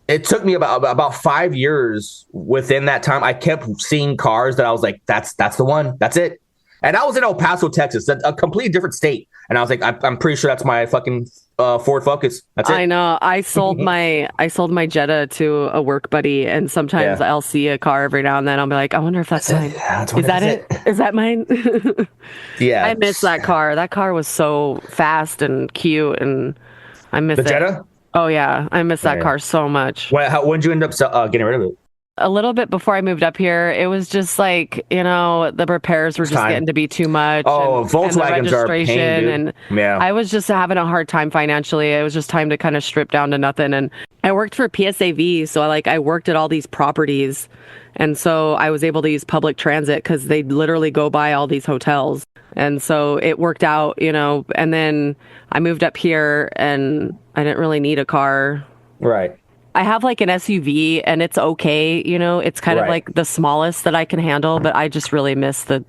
it took me about 5 years within that time. I kept seeing cars that I was like, that's the one. That's it. And I was in El Paso, Texas, a completely different state. And I was like, I'm pretty sure that's my fucking Ford Focus. That's it. I know. I sold my Jetta to a work buddy, and sometimes Yeah. I'll see a car every now and then. I'll be like, I wonder if that's mine. Yeah, Is that it? Is that mine? Yeah. I miss that car. That car was so fast and cute, and I miss The it. Jetta? Oh yeah, I miss that Yeah. car so much. When did you end up getting rid of it? A little bit before I moved up here, it was just like, the repairs were just time. getting to be too much. Oh, and Volkswagens the are a pain, registration, dude. and Yeah. I was just having a hard time financially. It was just time to kind of strip down to nothing. And I worked for PSAV, so I worked at all these properties, and so I was able to use public transit because they literally go by all these hotels. And so it worked out, and then I moved up here and I didn't really need a car. Right. I have like an SUV and it's okay, it's kind of Right. like the smallest that I can handle, but I just really miss the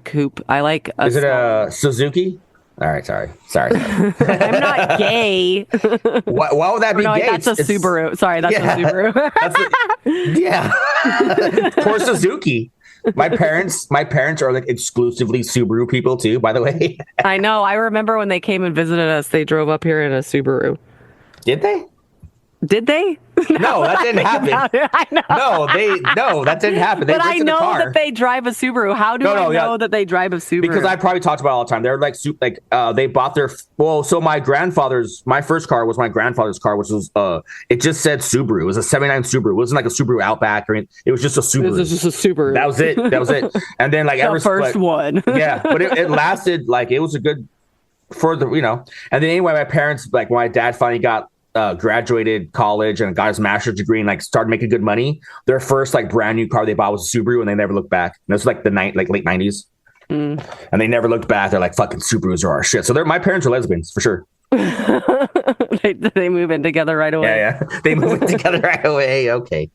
coupe. I like Is it a Suzuki? All right, sorry. I'm not gay. Why would that be No, gay? that's a Subaru. Sorry, that's a Subaru. Yeah. Poor Suzuki. My parents are like exclusively Subaru people too, by the way. I know. I remember when they came and visited us, they drove up here in a Subaru. Did they? Did they? No, that didn't happen. I know. No, that didn't happen. They But I rented the know car. that they drive a Subaru. How do I know that they drive a Subaru? Because I probably talked about it all the time. They're like, they bought so my first car was my grandfather's car, which was, it just said Subaru. It was a 79 Subaru. It wasn't like a Subaru Outback or anything. It was just a Subaru. It was just a Subaru. That was it. And then like the first one. Yeah, but it lasted, like, it was a good for the, and then anyway, my parents, like, when my dad finally got graduated college and got his master's degree and like started making good money, their first like brand new car they bought was a Subaru, and they never looked back. And this was like late 90s. And they never looked back. They're like, fucking Subarus are our shit. So my parents are lesbians for sure. They move in together right away. Yeah. They move in together right away. Okay.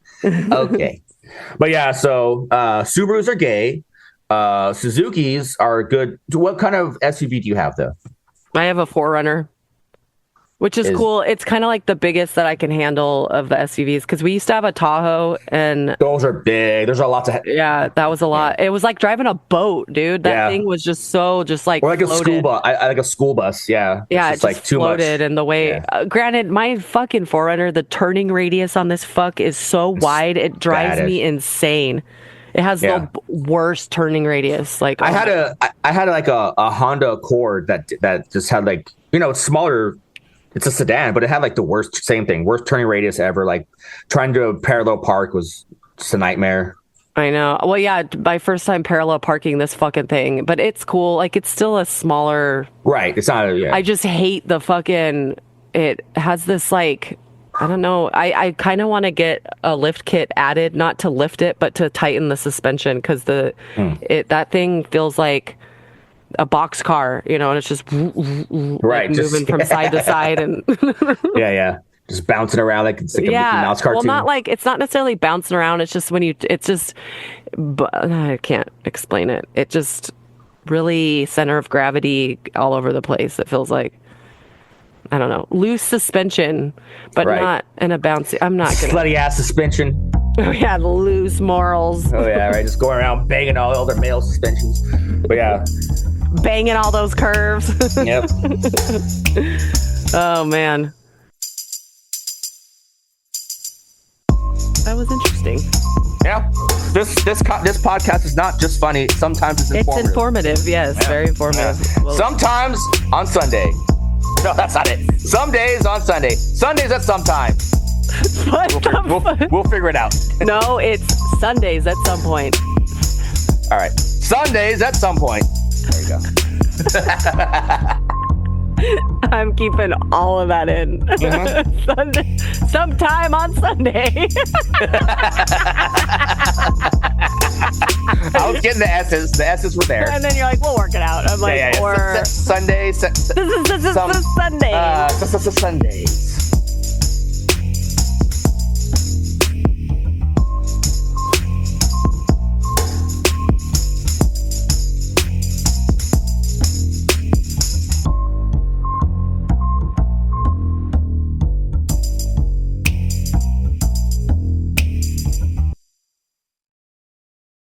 But yeah, so Subarus are gay. Suzukis are good. What kind of SUV do you have though? I have a 4Runner, which is cool. It's kind of like the biggest that I can handle of the SUVs, because we used to have a Tahoe, and Those are big. There's a lot to. yeah, that was a lot. It was like driving a boat, dude. That thing was just so like Or like floated. a school bus. I like a school bus. Yeah. Yeah, It's it just just like too floated, much. and the way. Granted, my fucking 4Runner, the turning radius on this is so wide, it drives bad. me insane. It has the worst turning radius. Like I had like a Honda Accord that just had like, it's smaller. It's a sedan, but it had like the worst turning radius ever. Like trying to parallel park was just a nightmare. I know. Well, yeah, my first time parallel parking this fucking thing, but it's cool. Like, it's still a smaller. Right. It's not. I just hate the fucking. It has this like. I don't know. I kind of want to get a lift kit added, not to lift it, but to tighten the suspension, because that thing feels like a box car, and it's just right, like moving from side to side, and yeah, just bouncing around like it's like a Mickey Mouse cartoon. Well, it's not necessarily bouncing around. It's just but I can't explain it. It just really center of gravity all over the place. It feels like. I don't know, loose suspension, but not in a bouncy. I'm not gonna. Slutty ass suspension. Oh yeah, loose morals. Oh yeah, right. Just going around banging all the other male suspensions. But yeah, banging all those curves. Yep. Oh man. that was interesting. Yeah. This podcast is not just funny. Sometimes it's informative. It's informative, yes. Yeah. Very informative. Yeah. Well, sometimes on Sunday. No, that's not it. Some days on Sunday. Sundays at some time. We'll figure it out. No, it's Sundays at some point. All right. Sundays at some point. There you go. I'm keeping all of that in. Mm-hmm. Sunday, sometime on Sunday. I was getting the S's. The S's were there. And then you're like, we'll work it out. I'm like, Sunday. Sundays. Sundays.